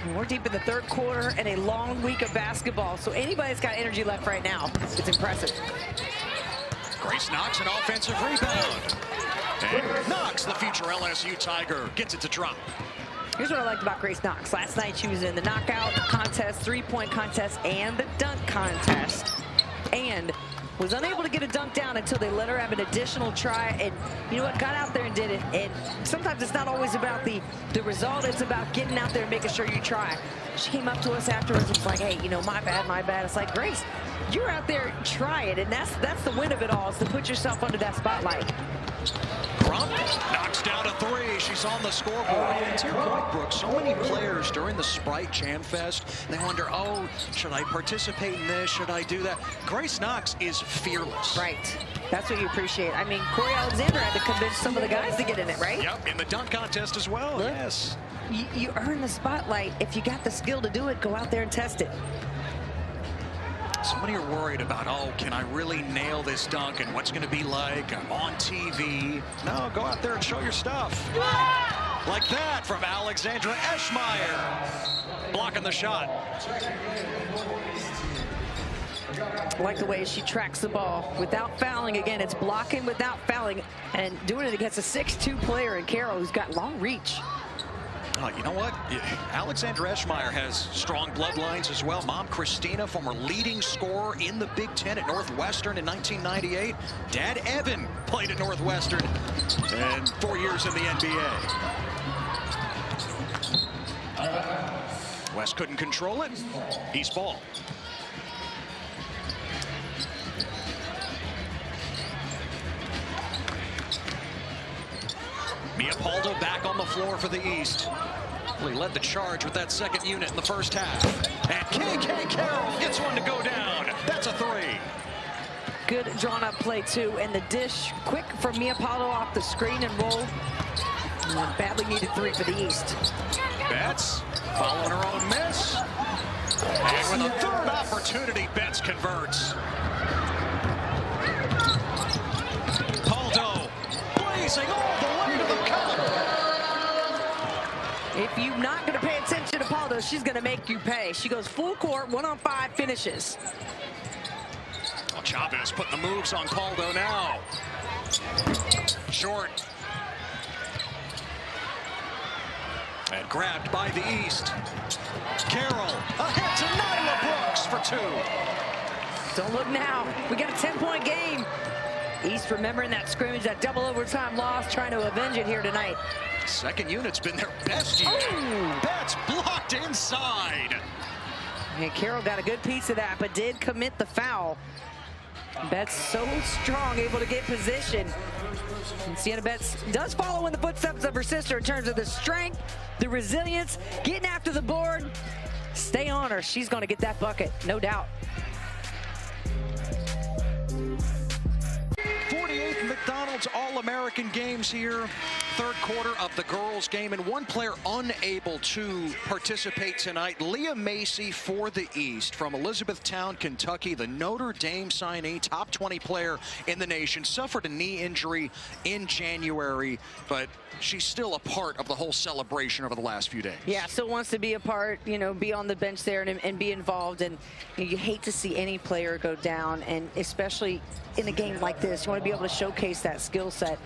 And we're deep in the 3rd quarter and a long week of basketball. So anybody that's got energy left right now, it's impressive. Grace Knox, an offensive rebound. And Knox, the future LSU Tiger, gets it to drop. Here's what I liked about Grace Knox. Last night she was in the knockout contest, 3-point contest, and the dunk contest. And was unable to get a dunk down until they let her have an additional try, and you know what, got out there and did it. And sometimes it's not always about the result, it's about getting out there and making sure you try. She came up to us afterwards and was like, hey, you know, my bad. It's like, Grace, you're out there, try it, and that's the win of it all, is to put yourself under that spotlight. Crump knocks down a 3. She's on the scoreboard. And to your point, Brooke, so many players during the Sprite Jam Fest, they wonder, oh, should I participate in this? Should I do that? Grace Knox is fearless. Right. That's what you appreciate. I mean, Corey Alexander had to convince some of the guys to get in it, right? Yep, in the dunk contest as well. Look, yes. You earn the spotlight. If you got the skill to do it, go out there and test it. So many are worried about, oh, can I really nail this dunk and what's going to be like on TV? No, go out there and show your stuff. Like that from Alexandra Eschmeyer. Blocking the shot. I like the way she tracks the ball without fouling. Again, it's blocking without fouling and doing it against a 6'2" player in Carroll who's got long reach. You know what? Alexandra Eschmeyer has strong bloodlines as well. Mom, Christina, former leading scorer in the Big Ten at Northwestern in 1998. Dad, Evan, played at Northwestern and 4 years in the NBA. West couldn't control it. East ball. Paldo back on the floor for the East. He led the charge with that second unit in the first half. And K.K. Carroll gets one to go down. That's a three. Good drawn-up play, too. And the dish, quick from Mia Paldo off the screen and roll. And badly needed three for the East. Betts following her own miss. And with a third opportunity, Betts converts. Paldo blazing all the way to the cup. If you're not going to pay attention to Paldo, she's going to make you pay. She goes full court, 1-on-5 finishes. Well, Chavez putting the moves on Paldo now. Short. And grabbed by the East. Carroll ahead to Nyla Brooks for two. Don't look now. We got a 10-point game. East remembering that scrimmage, that double overtime loss, trying to avenge it here tonight. Second unit's been their best unit. Oh. Betts blocked inside. And Carroll got a good piece of that, but did commit the foul. Betts so strong, able to get position. And Sienna Betts does follow in the footsteps of her sister in terms of the strength, the resilience, getting after the board. Stay on her. She's going to get that bucket, no doubt. 48th McDonald's All-American games here. Third quarter of the girls game, and one player unable to participate tonight. Leah Macy for the East from Elizabethtown, Kentucky, the Notre Dame signee, top 20 player in the nation, suffered a knee injury in January, but she's still a part of the whole celebration over the last few days. Yeah, still wants to be a part, you know, be on the bench there and be involved. And you hate to see any player go down, and especially in a game like this, you want to be able to showcase that skill set.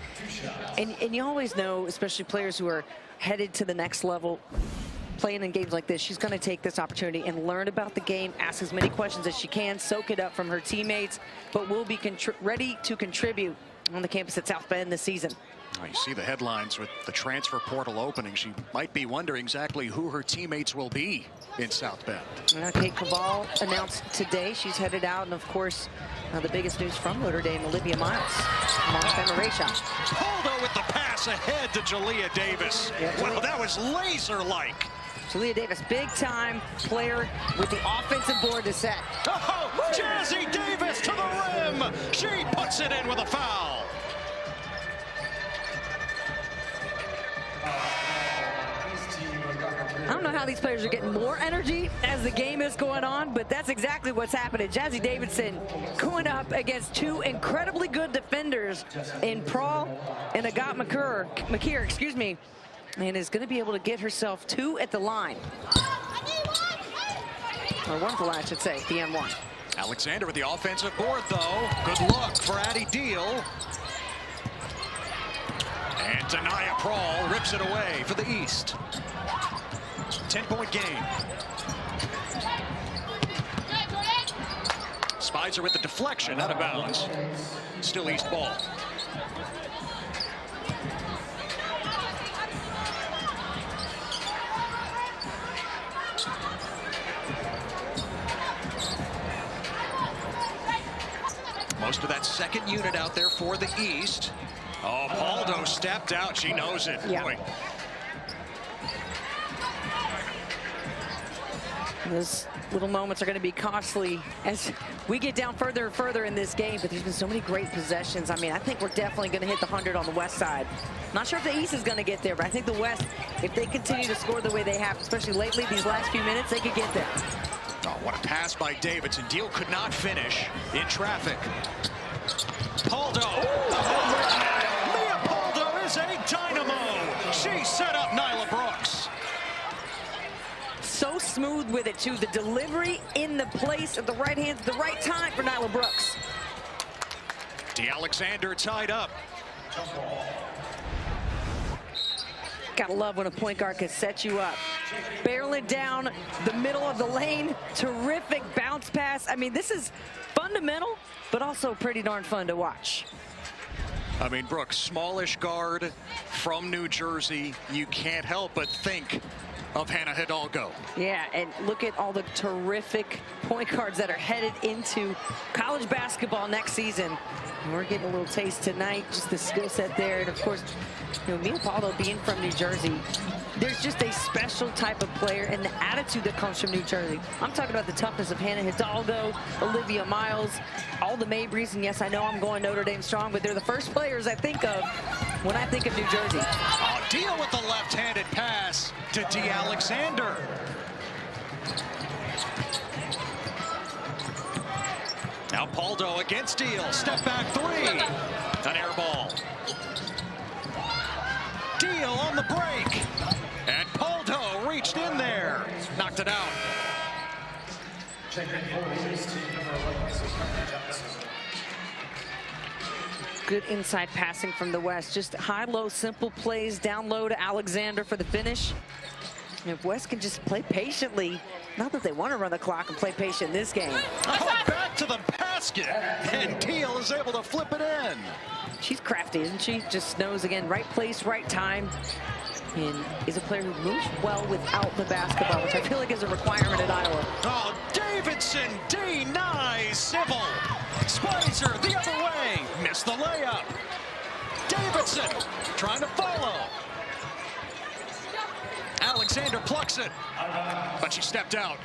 And you always know, especially players who are headed to the next level, playing in games like this, she's going to take this opportunity and learn about the game, ask as many questions as she can, soak it up from her teammates, but will be ready to contribute on the campus at South Bend this season. Oh, you see the headlines with the transfer portal opening. She might be wondering exactly who her teammates will be in South Bend. Kate Caval announced today she's headed out, and of course, the biggest news from Notre Dame, Olivia Miles. Paldo with the pass ahead to Jalea Davis. Yep. Well, that was laser-like. Jalea Davis, big-time player with the offensive board to set. Oh, Jazzy Davis to the rim. She puts it in with a foul. I don't know how these players are getting more energy as the game is going on, but that's exactly what's happening. Jazzy Davidson going up against two incredibly good defenders in Prawl and Agat McKeer, excuse me, and is going to be able to get herself two at the line. Or one at the line, I should say, the M1. Alexander with the offensive board, though. Good luck for Addie Deal. And Tanaya Prawl rips it away for the East. 10-point game. Spicer with the deflection, out of bounds. Still East ball. Most of that second unit out there for the East. Oh, Paldo stepped out. She knows it. Yeah. Boy. Those little moments are going to be costly as we get down further and further in this game, but there's been so many great possessions. I mean, I think we're definitely going to hit the 100 on the west side. Not sure if the East is going to get there, but I think the West, if they continue to score the way they have, especially lately, these last few minutes, they could get there. Oh, what a pass by Davidson. Deal could not finish in traffic. Paldo. Mia Paldo is a dynamo. She set up Nyla Brooks. So smooth with it, too. The delivery in the place at the right hands at the right time for Nyla Brooks. Alexander tied up. Gotta love when a point guard can set you up. Barreling down the middle of the lane. Terrific bounce pass. I mean, this is fundamental, but also pretty darn fun to watch. I mean, Brooks, smallish guard from New Jersey. You can't help but think of Hannah Hidalgo. Yeah, and look at all the terrific point guards that are headed into college basketball next season. And we're getting a little taste tonight, just the skill set there. And of course, you know, Mia Paldo being from New Jersey, there's just a special type of player and the attitude that comes from New Jersey. I'm talking about the toughness of Hannah Hidalgo, Olivia Miles, all the Mabrys. And yes, I know I'm going Notre Dame strong, but they're the first players I think of when I think of New Jersey. Deal with the left-handed pass to Alexander. Now Paldo against Deal. Step back three. An air ball. Deal on the break. And Paldo reached in there. Knocked it out. Good inside passing from the West. Just high-low, simple plays down low to Alexander for the finish. And if West can just play patiently, not that they want to run the clock and play patient in this game. Oh, back to the basket. And Deal is able to flip it in. She's crafty, isn't she? Just knows, again, right place, right time. And is a player who moves well without the basketball, which I feel like is a requirement at Iowa. Oh, Davidson denies Sybil. Spicer the other way. Missed the layup. Davidson trying to follow. Alexander plucks it, but she stepped out.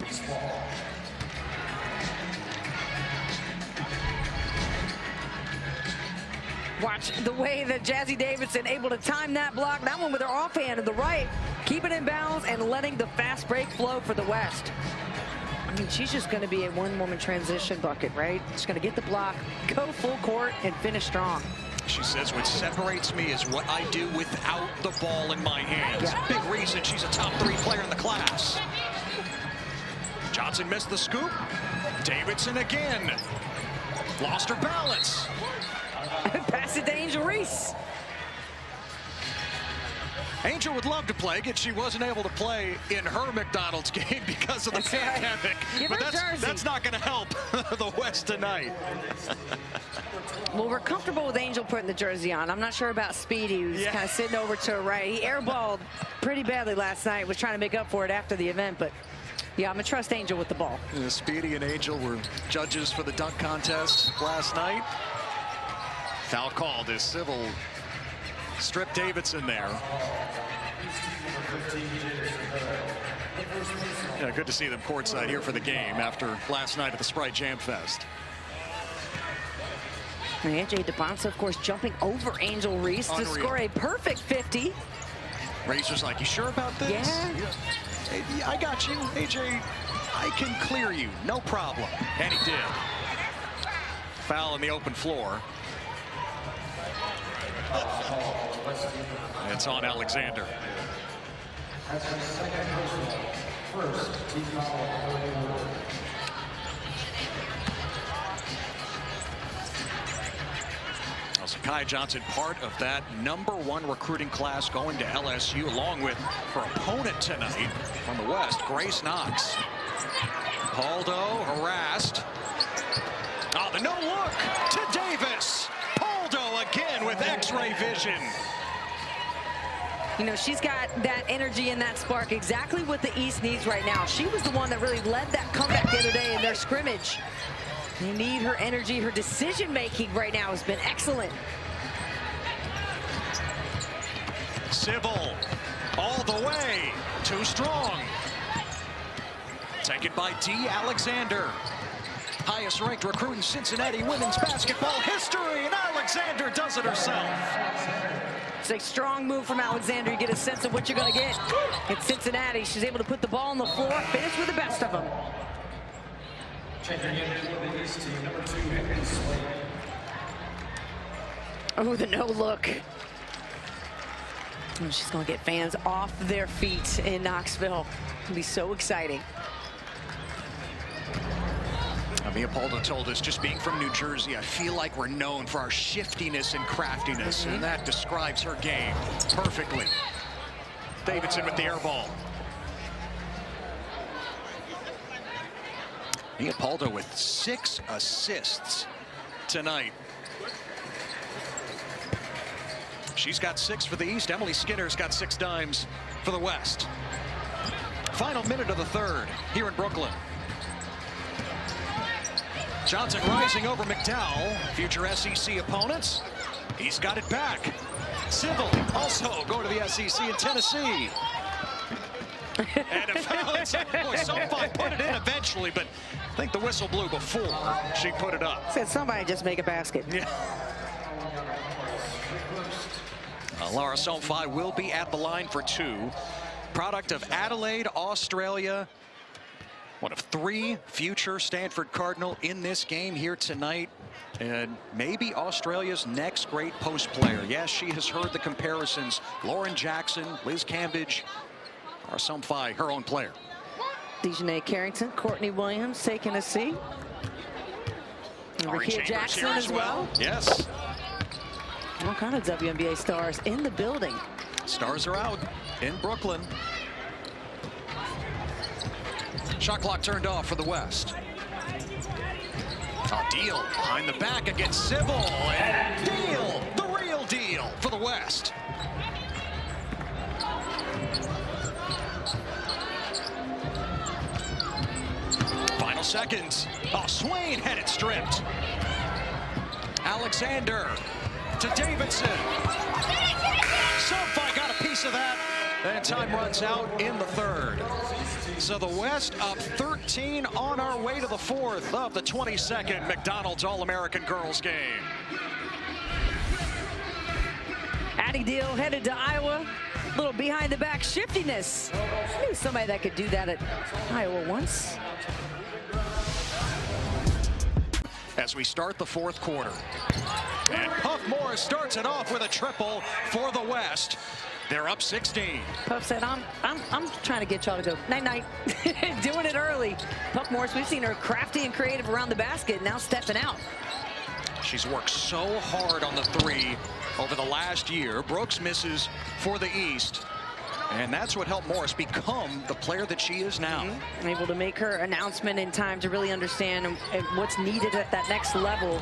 Watch the way that Jazzy Davidson able to time that block. That one with her offhand to the right, keeping it in bounds and letting the fast break flow for the West. I mean, she's just going to be a one-woman transition bucket, right? She's going to get the block, go full court, and finish strong. She says what separates me is what I do without the ball in my hands. Yeah. Big reason she's a top 3 player in the class. Johnson missed the scoop. Davidson again. Lost her balance. Pass it to Angel Reese. Angel would love to play, yet she wasn't able to play in her McDonald's game because of the pandemic. But that's not going to help the West tonight. Well, we're comfortable with Angel putting the jersey on. I'm not sure about Speedy, who's kind of sitting over to her right. He airballed pretty badly last night, was trying to make up for it after the event, but yeah, I'm going to trust Angel with the ball. Speedy and Angel were judges for the dunk contest last night. Foul called as Sybil stripped Davidson there. Yeah, good to see them courtside here for the game after last night at the Sprite Jam Fest. And AJ DePonce, of course, jumping over Angel Reese to score a perfect 50. Reese was like, "You sure about this?" Yeah. I got you, AJ. I can clear you, no problem. And he did. Foul in the open floor. It's on Alexander. So Kai Johnson, part of that #1 recruiting class going to LSU, along with her opponent tonight from the West, Grace Knox. Paldo harassed. Oh, the no look to Davis. Paldo again with X-ray vision. You know, she's got that energy and that spark, exactly what the East needs right now. She was the one that really led that comeback the other day in their scrimmage. They need her energy. Her decision-making right now has been excellent. Sybil all the way. Too strong. Taken by D. Alexander. Highest ranked recruit in Cincinnati women's basketball history, and Alexander does it herself. It's a strong move from Alexander. You get a sense of what you're going to get in Cincinnati. She's able to put the ball on the floor, finish with the best of them. Oh, the no look. Oh, she's going to get fans off their feet in Knoxville. It'll be so exciting. Mia Paldo told us, just being from New Jersey, I feel like we're known for our shiftiness and craftiness, and that describes her game perfectly. Davidson with the air ball. Mia Paldo with 6 assists tonight. She's got 6 for the East. Emily Skinner's got 6 dimes for the West. Final minute of the third here in Brooklyn. Johnson rising over McDowell, future SEC opponents. He's got it back. Civil also go to the SEC in Tennessee. And a foul inside. Boy, SoFi put it in eventually, but I think the whistle blew before she put it up. Said somebody just make a basket. Yeah. Laura SoFi will be at the line for two. Product of Adelaide, Australia. One of three future Stanford Cardinal in this game here tonight. And maybe Australia's next great post player. Yes, she has heard the comparisons. Lauren Jackson, Liz Cambridge, or SoFi, her own player. Dejanay Carrington, Courtney Williams taking a seat. Rakia Jackson as well. Yes. All kind of WNBA stars in the building. Stars are out in Brooklyn. Shot clock turned off for the West. Deal behind the back against Civil. And Deal, the real deal for the West. Final seconds. Swain had it stripped. Alexander to Davidson. SoFi got a piece of that. And time runs out in the third. So the West up 13 on our way to the fourth of the 22nd McDonald's All-American Girls game. Addie Deal headed to Iowa. A little behind the back shiftiness. Knew somebody that could do that at Iowa once. As we start the fourth quarter. And Puff Morris starts it off with a triple for the West. They're up 16. Puff said, I'm trying to get y'all to go night-night. Doing it early. Puff Morris, we've seen her crafty and creative around the basket, now stepping out. She's worked so hard on the three over the last year. Brooks misses for the East. And that's what helped Morris become the player that she is now. Able to make her announcement in time to really understand what's needed at that next level.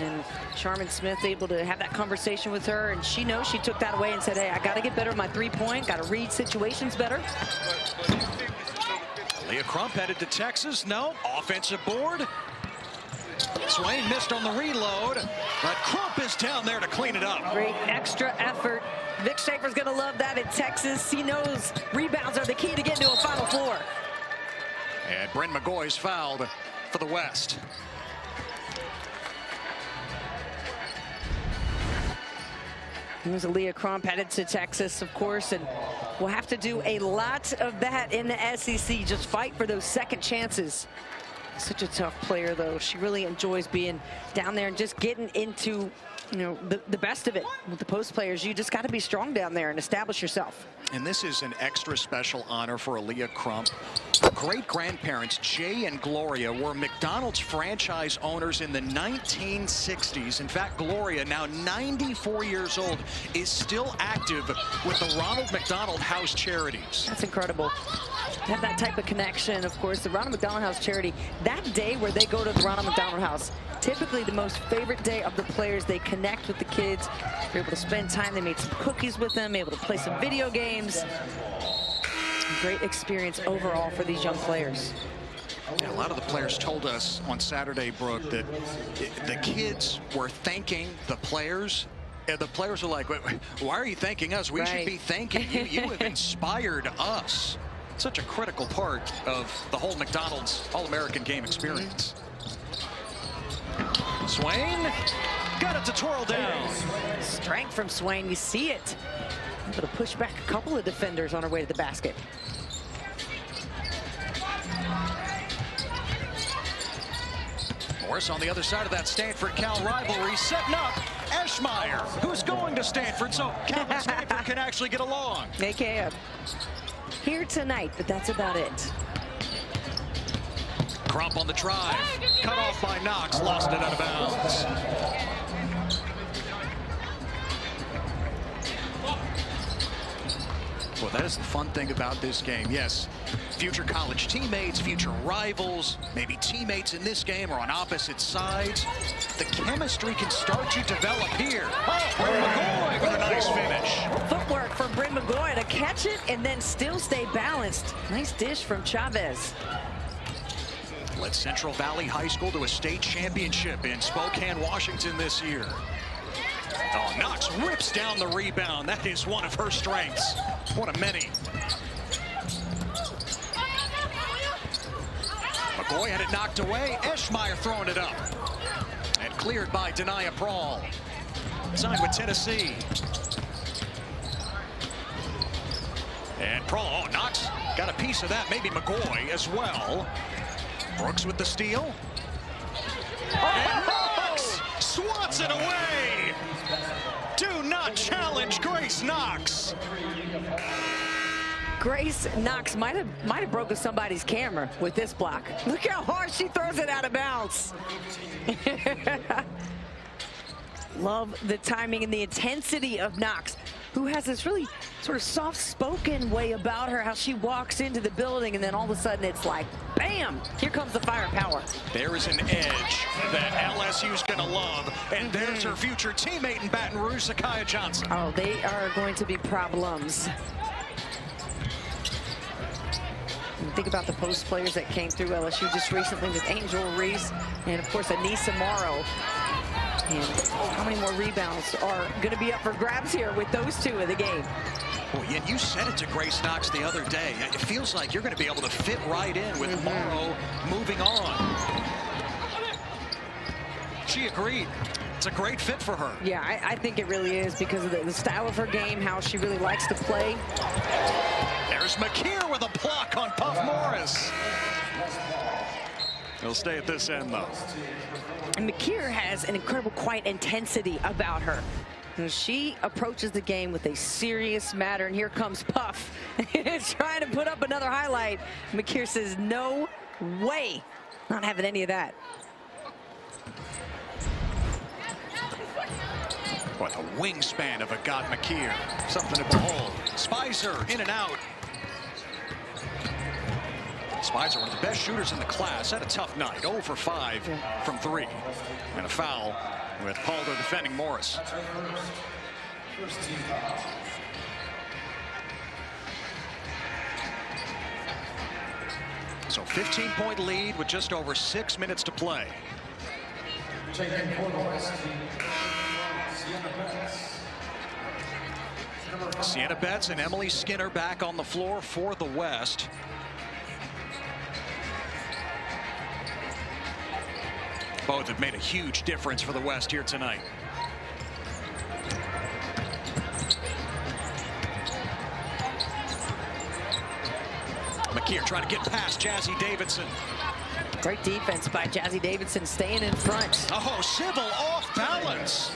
And Charmin Smith able to have that conversation with her, and she knows she took that away and said, hey, I got to get better at my three-point, got to read situations better. Leah Crump headed to Texas. No, offensive board. Swain missed on the reload, but Crump is down there to clean it up. Great extra effort. Vic Schaefer's going to love that in Texas. He knows rebounds are the key to getting to a Final Four. And Bryn McGoy's fouled for the West. Here's Leah Crump headed to Texas, of course, and we'll have to do a lot of that in the SEC. Just fight for those second chances. Such a tough player, though. She really enjoys being down there and just getting into, you know, the best of it with the post players. You just got to be strong down there and establish yourself. And this is an extra special honor for Leah Crump. Her great-grandparents, Jay and Gloria, were McDonald's franchise owners in the 1960s. In fact, Gloria, now 94 years old, is still active with the Ronald McDonald House Charities. That's incredible. To have that type of connection, of course, the Ronald McDonald House Charity, that day where they go to the Ronald McDonald House, typically the most favorite day of the players. They connect with the kids. They're able to spend time. They made some cookies with them, able to play some video games. Great experience overall for these young players. Yeah, a lot of the players told us on Saturday, Brooke, that the kids were thanking the players. And the players were like, why are you thanking us? We should be thanking you. You have inspired us. Such a critical part of the whole McDonald's All-American game experience. Swain got it to twirl down. Strength from Swain, you see it. Able to push back a couple of defenders on her way to the basket. Morris on the other side of that Stanford-Cal rivalry, setting up Eschmeyer, who's going to Stanford, so Cal and Stanford can actually get along. They can. Here tonight, but that's about it. Crump on the drive, cut off by Knox, lost it out of bounds. Well, that is the fun thing about this game. Yes, future college teammates, future rivals, maybe teammates in this game or on opposite sides. the chemistry can start to develop here. Oh, Bryn McGoy with a nice finish. Footwork for Bryn McGoy to catch it and then still stay balanced. Nice dish from Chavez. Led Central Valley High School to a state championship in Spokane, Washington this year. Oh, Knox rips down the rebound. That is one of her strengths. One of many. McGoy had it knocked away. Eschmeyer throwing it up. And cleared by Denia Prawl. Signed with Tennessee. And Prawl, oh, Knox got a piece of that. Maybe McGoy as well. Brooks with the steal. And Knox swats it away. Do not challenge Grace Knox. Grace Knox might have broken somebody's camera with this block. Look how hard she throws it out of bounds. Love the timing and the intensity of Knox, who has this really sort of soft-spoken way about her, how she walks into the building and then all of a sudden it's like, bam, here comes the firepower. There is an edge that LSU's going to love, and there's her future teammate in Baton Rouge, Zakiya Johnson. Oh, they are going to be problems. And think about the post players that came through LSU just recently with Angel Reese and, of course, Anissa Morrow. And how many more rebounds are going to be up for grabs here with those two in the game? Well, yeah, you said it to Grace Knox the other day. It feels like you're going to be able to fit right in with Morrow moving on. She agreed. It's a great fit for her. Yeah, I think it really is because of the style of her game, how she really likes to play. There's McKeer with a block on Puff Morris. He'll stay at this end, though. And McKeer has an incredible, quiet intensity about her. And she approaches the game with a serious matter, and here comes Puff trying to put up another highlight. McKeer says, no way, not having any of that. What a wingspan of a God McKeer. Something to behold. Spicer in and out. Spicer, one of the best shooters in the class, had a tough night. 0 for 5 from 3. And a foul with Paldo defending Morris. So 15-point lead with just over 6 minutes to play. Sienna Betts and Emily Skinner back on the floor for the West. Both have made a huge difference for the West here tonight. McKeer trying to get past Jazzy Davidson. Great defense by Jazzy Davidson, staying in front. Oh, Sybil off balance.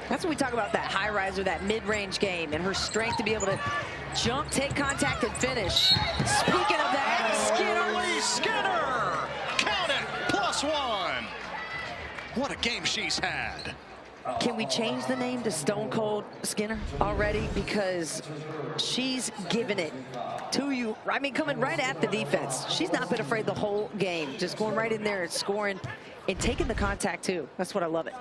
That's when we talk about that high riser, that mid-range game, and her strength to be able to jump, take contact, and finish. Speaking of that, Skinner! Count it, +1. What a game she's had. Can we change the name to Stone Cold Skinner already? Because she's given it to you. I mean, coming right at the defense. She's not been afraid the whole game. Just going right in there and scoring and taking the contact, too. That's what I love it.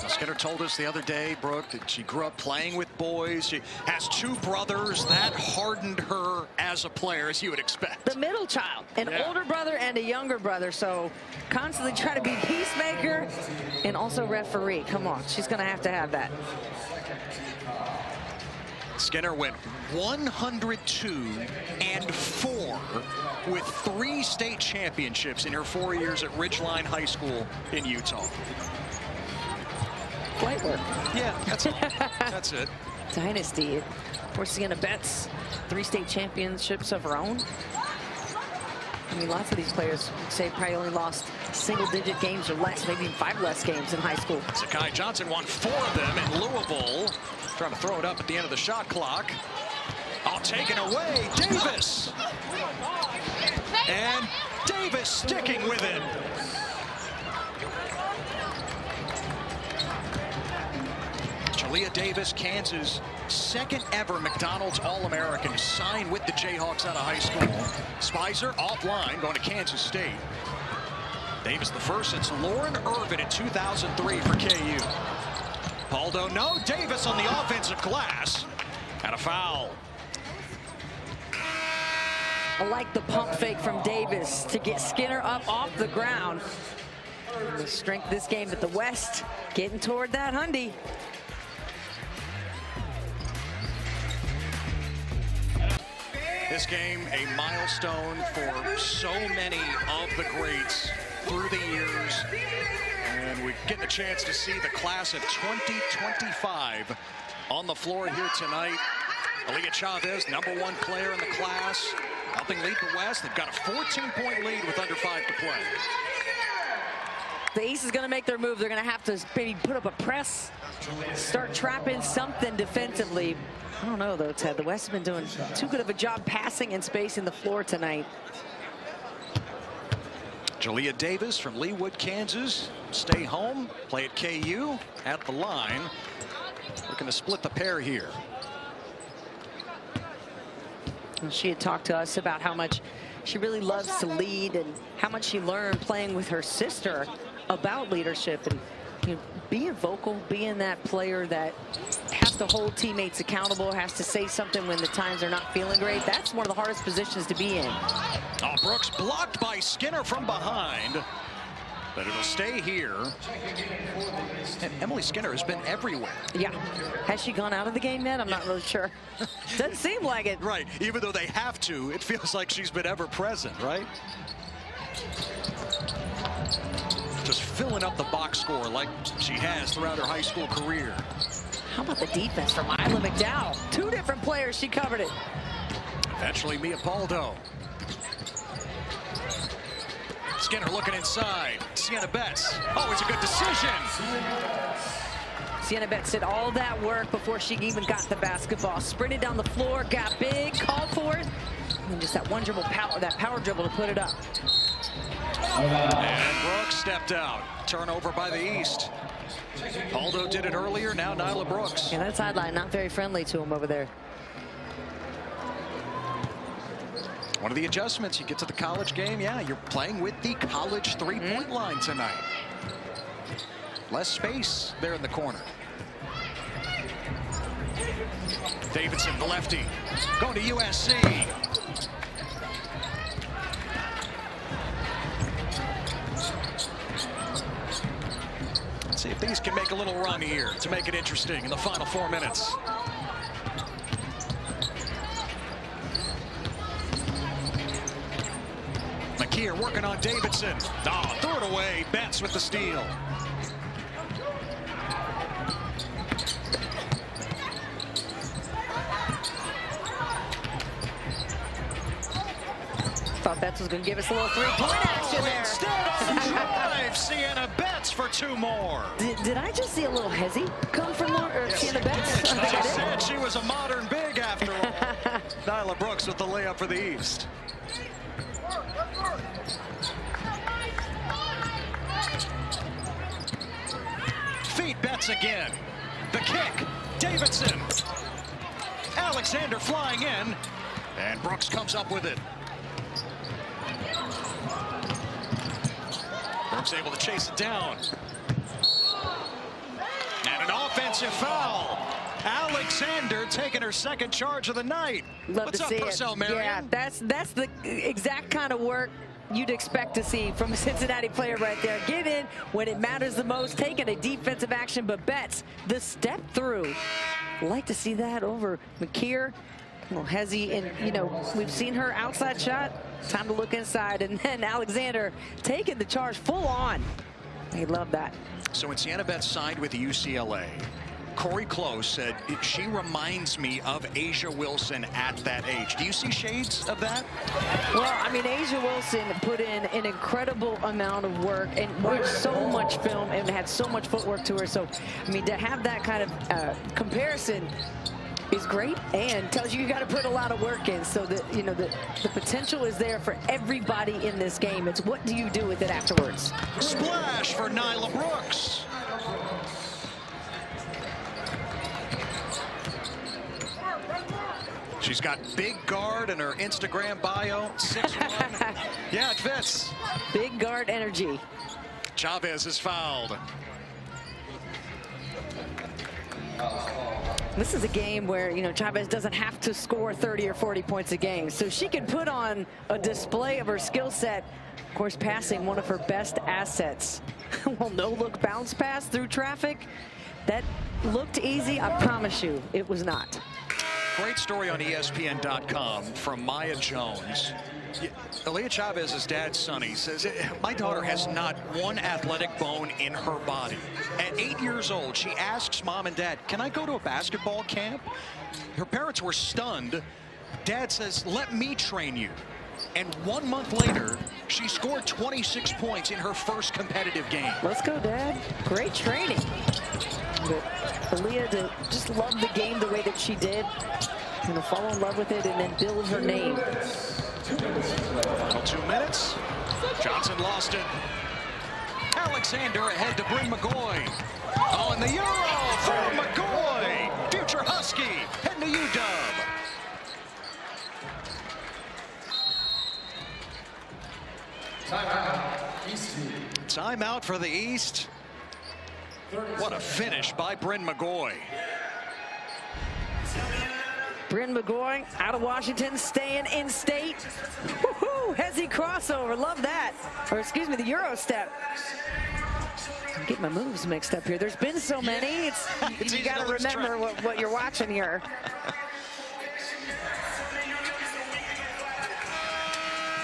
Skinner told us the other day, Brooke, that she grew up playing with boys. She has 2 brothers. That hardened her as a player, as you would expect. The middle child, an older brother and a younger brother. So constantly trying to be peacemaker and also referee. Come on, she's going to have that. Skinner went 102-4 with 3 state championships in her 4 years at Ridgeline High School in Utah. Flight work. Yeah, that's it. That's it. Dynasty. Of course, Sienna Betts, 3 state championships of her own. I mean, lots of these players say probably only lost single-digit games or less, maybe even 5 less games in high school. Zakiya Johnson won 4 of them in Louisville. Trying to throw it up at the end of the shot clock. Oh, taken away, Davis. And Davis sticking with it. Jalea Davis, Kansas, second ever McDonald's All-American, signed with the Jayhawks out of high school. Spicer offline, going to Kansas State. Davis the first since Lauren Irvin in 2003 for KU. Aldo, no. Davis on the offensive glass. And a foul. I like the pump fake from Davis to get Skinner up off the ground. And the strength of this game at the West, getting toward that Hundy. This game, a milestone for so many of the greats through the years. And we get the chance to see the class of 2025 on the floor here tonight. Aaliyah Chavez, #1 player in the class, helping lead the West. They've got a 14-point lead with under 5 to play. The Ace is going to make their move. They're going to have to maybe put up a press, start trapping something defensively. I don't know, though, Ted. The West has been doing too good of a job passing and spacing the floor tonight. Jalea Davis from Leawood, Kansas. Stay home, play at KU at the line. Looking to split the pair here. She had talked to us about how much she really loves to lead and how much she learned playing with her sister about leadership and, you know, being vocal, being that player that has to hold teammates accountable, has to say something when the times are not feeling great. That's one of the hardest positions to be in. Oh, Brooks blocked by Skinner from behind, but it'll stay here. And Emily Skinner has been everywhere. Yeah. Has she gone out of the game yet? I'm not really sure. Doesn't seem like it. Right. Even though they have to, it feels like she's been ever present, right? Just filling up the box score like she has throughout her high school career. How about the defense from Isla McDowell? 2 different players, she covered it. Eventually, Mia Paldo. Skinner looking inside. Sienna Betts. Oh, it's a good decision. Sienna Betts did all that work before she even got the basketball. Sprinted down the floor, got big, called for it, and just that one dribble power, that power dribble to put it up. And Brooks stepped out. Turnover by the East. Aldo did it earlier, now Nyla Brooks. Yeah, that sideline not very friendly to him over there. One of the adjustments, you get to the college game, yeah, you're playing with the college three-point line tonight. Less space there in the corner. Davidson, the lefty, going to USC. Let's see if these can make a little run here to make it interesting in the final 4 minutes. McKeer working on Davidson. Oh, threw it away. Betts with the steal. Thought Betts was going to give us a little three-point action there. Instead on drive, Sienna Betts for 2 more. Did I just see a little hezzy come from Sienna Betts? She said she was a modern big after all. Nyla Brooks with the layup for the East. Feed Betts again. The kick. Davidson. Alexander flying in. And Brooks comes up with it. Brooks able to chase it down. And an offensive foul. Alexander taking her second charge of the night. Love What's to up, see Purcell, it. Marion? Yeah, that's the exact kind of work you'd expect to see from a Cincinnati player right there. Get in when it matters the most, taking a defensive action, but Betts, the step through. Like to see that over McKeer. A little hezzy, and you know, we've seen her outside shot. Time to look inside, and then Alexander taking the charge full on. I love that. So when Sienna Betts signed with UCLA, Corey Close said, she reminds me of Asia Wilson at that age. Do you see shades of that? Well, I mean, Asia Wilson put in an incredible amount of work and watched so much film and had so much footwork to her. So, I mean, to have that kind of comparison is great and tells you got to put a lot of work in. So that, you know, the potential is there for everybody in this game. It's what do you do with it afterwards? Splash for Nyla Brooks. She's got big guard in her Instagram bio, 6'1". Yeah, it fits. Big guard energy. Chavez is fouled. This is a game where, you know, Chavez doesn't have to score 30 or 40 points a game, so she can put on a display of her skill set. Of course, passing, one of her best assets. Well, no-look bounce pass through traffic. That looked easy. I promise you, it was not. Great story on ESPN.com from Maya Jones. Aaliyah Chavez's dad, Sonny, says, my daughter has not one athletic bone in her body. At 8 years old, she asks mom and dad, can I go to a basketball camp? Her parents were stunned. Dad says, let me train you. And 1 month later, she scored 26 points in her first competitive game. Let's go, Dad. Great training. But Aaliyah to just love the game the way that she did. You know, fall in love with it and then build her name. Final 2 minutes. Johnson lost it. Alexander ahead to Bryn McGoy. Oh, and the Euro from McGoy. Future Husky heading to UW. Timeout for the East. What a finish by Bryn McGoy. Bryn McGoy out of Washington, staying in state. Woohoo! Hezzy crossover, love that. Or excuse me, the Euro step. I'm getting my moves mixed up here. There's been so many. You got to remember what you're watching here.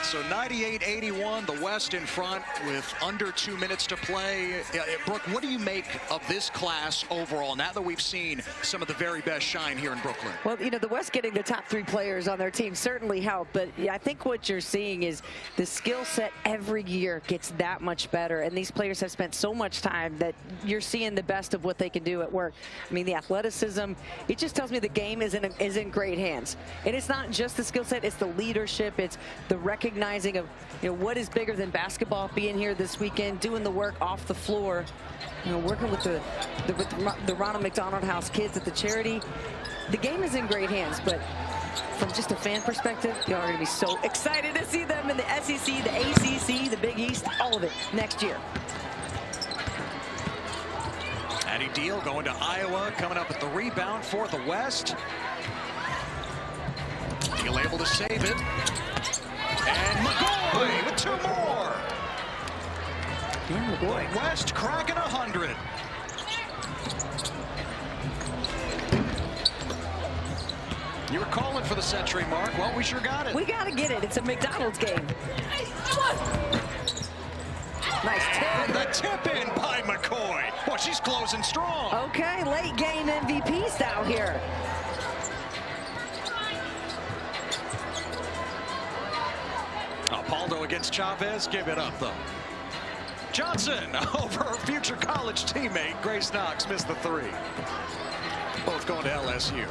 So 98-81, the West in front with under 2 minutes to play. Brooke, what do you make of this class overall, now that we've seen some of the very best shine here in Brooklyn? Well, you know, the West getting the top 3 players on their team certainly helped, but I think what you're seeing is the skill set every year gets that much better, and these players have spent so much time that you're seeing the best of what they can do at work. I mean, the athleticism, it just tells me the game is in great hands. And it's not just the skill set, it's the leadership, it's the recognizing of, you know, what is bigger than basketball, being here this weekend, doing the work off the floor, you know, working with the Ronald McDonald House kids at the charity. The game is in great hands, but from just a fan perspective, you are going to be so excited to see them in the SEC, the ACC, the Big East, all of it next year. Addie Deal going to Iowa, coming up with the rebound for the West. Deal able to save it. And McGoy with 2 more. Yeah, McGoy. West cracking 100. You were calling for the century mark. Well, we sure got it. We got to get it. It's a McDonald's game. Nice tip. And the tip in by McCoy. Boy, she's closing strong. Okay, late game MVP style here. Paldo against Chavez, give it up though. Johnson over her future college teammate Grace Knox, missed the 3. Both going to LSU.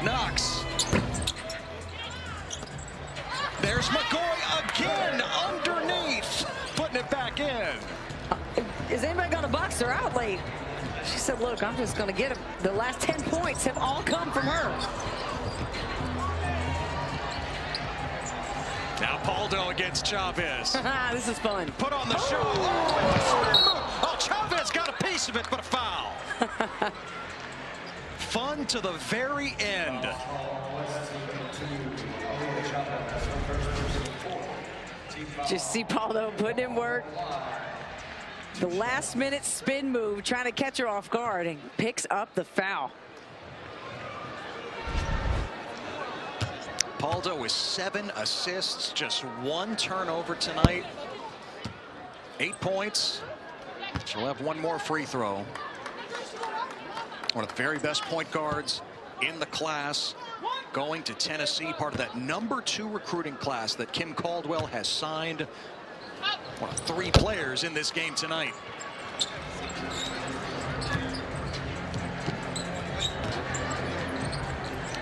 Knox. There's McGoy again underneath, putting it back in. Is anybody going to box her out late? She said, look, I'm just going to get him. The last 10 points have all come from her. Now Paldo against Chavez. This is fun. Put on the show. Oh, Chavez got a piece of it, but a foul. Fun to the very end. Just see Paldo putting in work. The last minute spin move, trying to catch her off guard, and picks up the foul. Paldo with 7 assists, just 1 turnover tonight. 8 points. She'll have 1 more free throw. One of the very best point guards in the class, going to Tennessee, part of that #2 recruiting class that Kim Caldwell has signed. One of 3 players in this game tonight.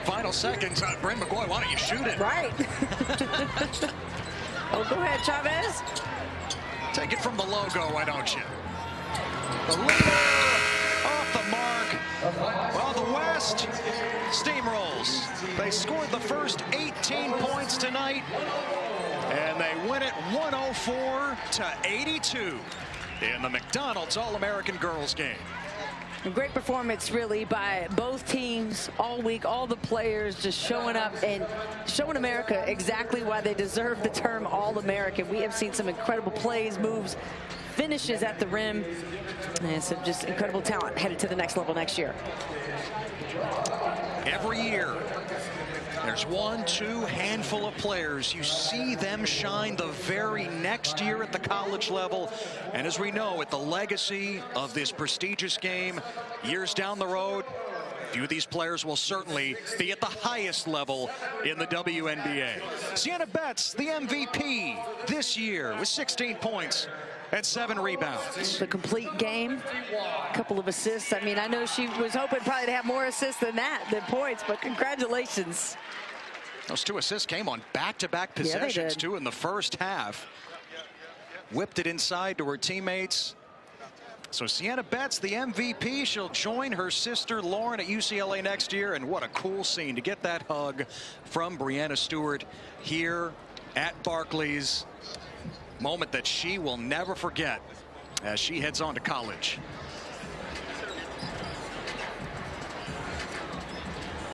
Final seconds. Bryn McGoy, why don't you shoot it? Right. Oh, go ahead, Chavez. Take it from the logo, why don't you? The leader off the mark. Well, West steamrolls. They scored the first 18 points tonight, and they win it 104-82 in the McDonald's All-American Girls game. A great performance, really, by both teams all week. All the players just showing up and showing America exactly why they deserve the term All-American. We have seen some incredible plays, moves, finishes at the rim, and some just incredible talent headed to the next level next year. Every year, there's one, two handful of players. You see them shine the very next year at the college level. And as we know, at the legacy of this prestigious game, years down the road, a few of these players will certainly be at the highest level in the WNBA. Sienna Betts, the MVP this year with 16 points and 7 rebounds. The complete game, a couple of assists. I mean, I know she was hoping probably to have more assists than points, but congratulations. Those 2 assists came on back-to-back possessions, too, in the first half. Whipped it inside to her teammates. So Sienna Betts, the MVP. She'll join her sister Lauren at UCLA next year. And what a cool scene to get that hug from Breanna Stewart here at Barclays. Moment that she will never forget as she heads on to college.